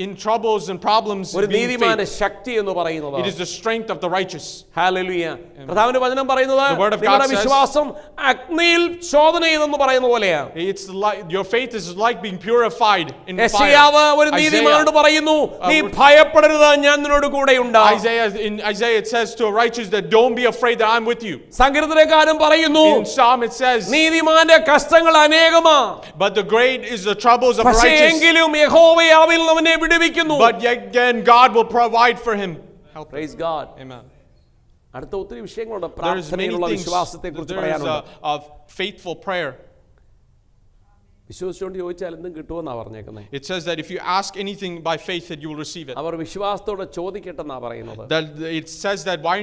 S2: in troubles and problems,
S1: ഒരു
S2: being
S1: നീതിമാന്റെ
S2: faith,
S1: ശക്തി എന്ന് പറയുന്നത്.
S2: it is the strength of the righteous.
S1: Hallelujah. കർത്താവിന്റെ വചനം പറയുന്നത്
S2: The word of God
S1: നിങ്ങളുടെ
S2: says-
S1: വിശ്വാസം അഗ്നിയിൽ ശോധന ചെയ്തെന്ന് പറയുന്ന പോലെയാ.
S2: It's like your faith is like being purified in fire.
S1: യെശയ്യാവ് ഒരു നീതിമാനോട് പറയുന്നു, നീ ഭയപ്പെടരുത്, ഞാൻ നിന്നോട് കൂടെയുണ്ട്.
S2: In Isaiah it says to a righteous that don't be afraid that I'm with you.
S1: സങ്കീർത്തനക്കാരൻ പറയുന്നു,
S2: In Psalm it says,
S1: നീതിമാന്റെ കഷ്ടങ്ങൾ അനേകമാ,
S2: but the great is the troubles of the
S1: പക്ഷേ
S2: righteous.
S1: എങ്കിലും യഹോവ അവനിൽ അവനെ വിടുവിക്കുന്നു.
S2: But yet again God will provide for him. Help.
S1: Praise God.
S2: Amen.
S1: അടുത്ത ഒത്തിരി വിഷയങ്ങളുണ്ട്
S2: There's many
S1: പ്രാർത്ഥനയിലുള്ള
S2: things.
S1: വിശ്വാസത്തെ കുറിച്ച്
S2: There is
S1: പറയാനുണ്ട്.
S2: a faithful prayer.
S1: വിശ്വസിച്ചുകൊണ്ട് ചോദിച്ചാൽ എന്തും കിട്ടുമെന്നാ പറഞ്ഞേക്കുന്നത്.
S2: It says that if you ask anything by faith that you will receive it.
S1: അവർ വിശ്വാസത്തോടെ ചോദിക്കട്ടെന്നാ പറയുന്നത്.
S2: That it says that why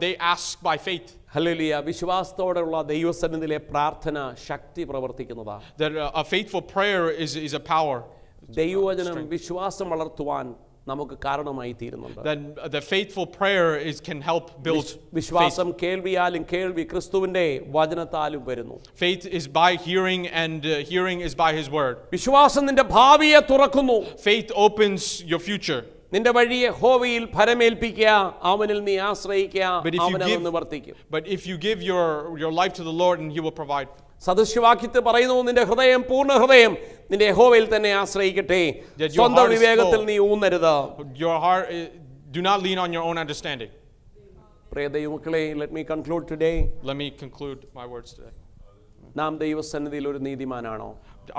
S2: they ask by faith.
S1: Hallelujah. വിശ്വാസത്തോടെയുള്ള ദൈവസന്നിധിയിലെ പ്രാർത്ഥന ശക്തി പ്രവർത്തിക്കുന്നതാ.
S2: That a faithful prayer is a power.
S1: ദൈവവചനം വിശ്വാസം വളർത്തുവാൻ നമുക്ക് കാരണമായി തീരുന്നുണ്ട്.
S2: Then the faithful prayer can help build
S1: വിശ്വാസം കേൾവിയാലും കേൾവി ക്രിസ്തുവിന്റെ വചനത്താലും വരുന്നു.
S2: faith is by hearing, and hearing is by his word.
S1: വിശ്വാസം നിന്റെ ഭാവിയെ തുറക്കുന്നു.
S2: Faith opens your future.
S1: നിന്റെ വഴിയെ യഹോവയിൽ ഭരമേൽപ്പിക്കുക, അവനിൽ നീ ആശ്രയിക്കുക,
S2: But if you
S1: അവൻ അത്
S2: give-
S1: നിവർത്തിക്കും.
S2: But if you give your life to the Lord, and he will provide.
S1: സദൃശവാക്യത്തിൽ പറയുന്നു, നിന്റെ ഹൃദയം പൂർണ്ണ ഹൃദയം നിന്റെ യഹോവയിൽ തന്നെ ആശ്രയിക്കട്ടെ,
S2: That your
S1: സ്വന്തം
S2: heart is
S1: വിവേകത്തിൽ
S2: full.
S1: നീ ഊന്നരുത്.
S2: Your heart, do not lean on your own understanding.
S1: പ്രിയ ദൈവമക്കളെ, let me conclude today.
S2: Let me conclude my words today.
S1: നാം ദൈവസന്നിധിയിൽ ഒരു നീതിമാനാണോ?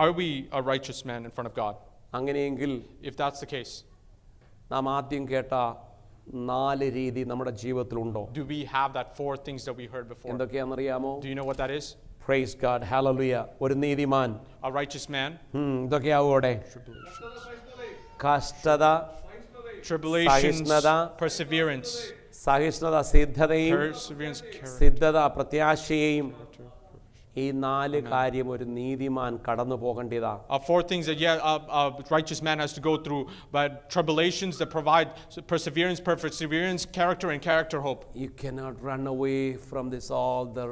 S2: Are we a righteous man in front of God?
S1: അങ്ങനെയെങ്കിൽ
S2: If that's the case,
S1: നാം ആദ്യം കേട്ട 4 രീതി നമ്മുടെ ജീവിതത്തിലുണ്ടോ?
S2: do we have that 4 things that we heard before?
S1: എന്തൊക്കെയാണെന്നറിയാമോ?
S2: Do you know what that is?
S1: Praise God. Hallelujah. ഒരു നീതിമാൻ
S2: A righteous man,
S1: ഇതൊക്കെയാവോടെ? കഷ്ടത,
S2: tribulations,
S1: സഹിഷ്ണുത,
S2: perseverance,
S1: സഹിഷ്ണുത, സിദ്ധതയും,
S2: perseverance, character.
S1: സിദ്ധത പ്രത്യാശയും. ഈ 4 കാര്യം ഒരു നീതിമാൻ കടന്നു പോകേണ്ടതാ.
S2: 4 things that a righteous man has to go through, but tribulations that provide perseverance, character, and character hope.
S1: You cannot run away from this all the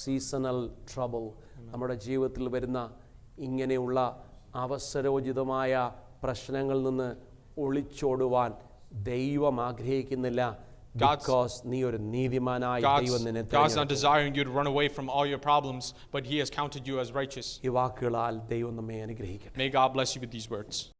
S1: seasonal trouble. നമ്മുടെ ജീവിതത്തിൽ വരുന്ന ഇങ്ങനെയുള്ള അവസരോചിതമായ പ്രശ്നങ്ങളിൽ നിന്ന് ഒളിച്ചോടുവാൻ ദൈവം ആഗ്രഹിക്കുന്നില്ല. Because നീ ഒരു നീതിമാനായ ദൈവം നിന്നെ
S2: God's not
S1: തിരഞ്ഞെടുത്തു.
S2: desiring you to run away from all your problems, but he has counted you as righteous.
S1: ഈ വാക്കുകളാൽ ദൈവം നമ്മെ അനുഗ്രഹിക്കട്ടെ.
S2: May God bless you with these words.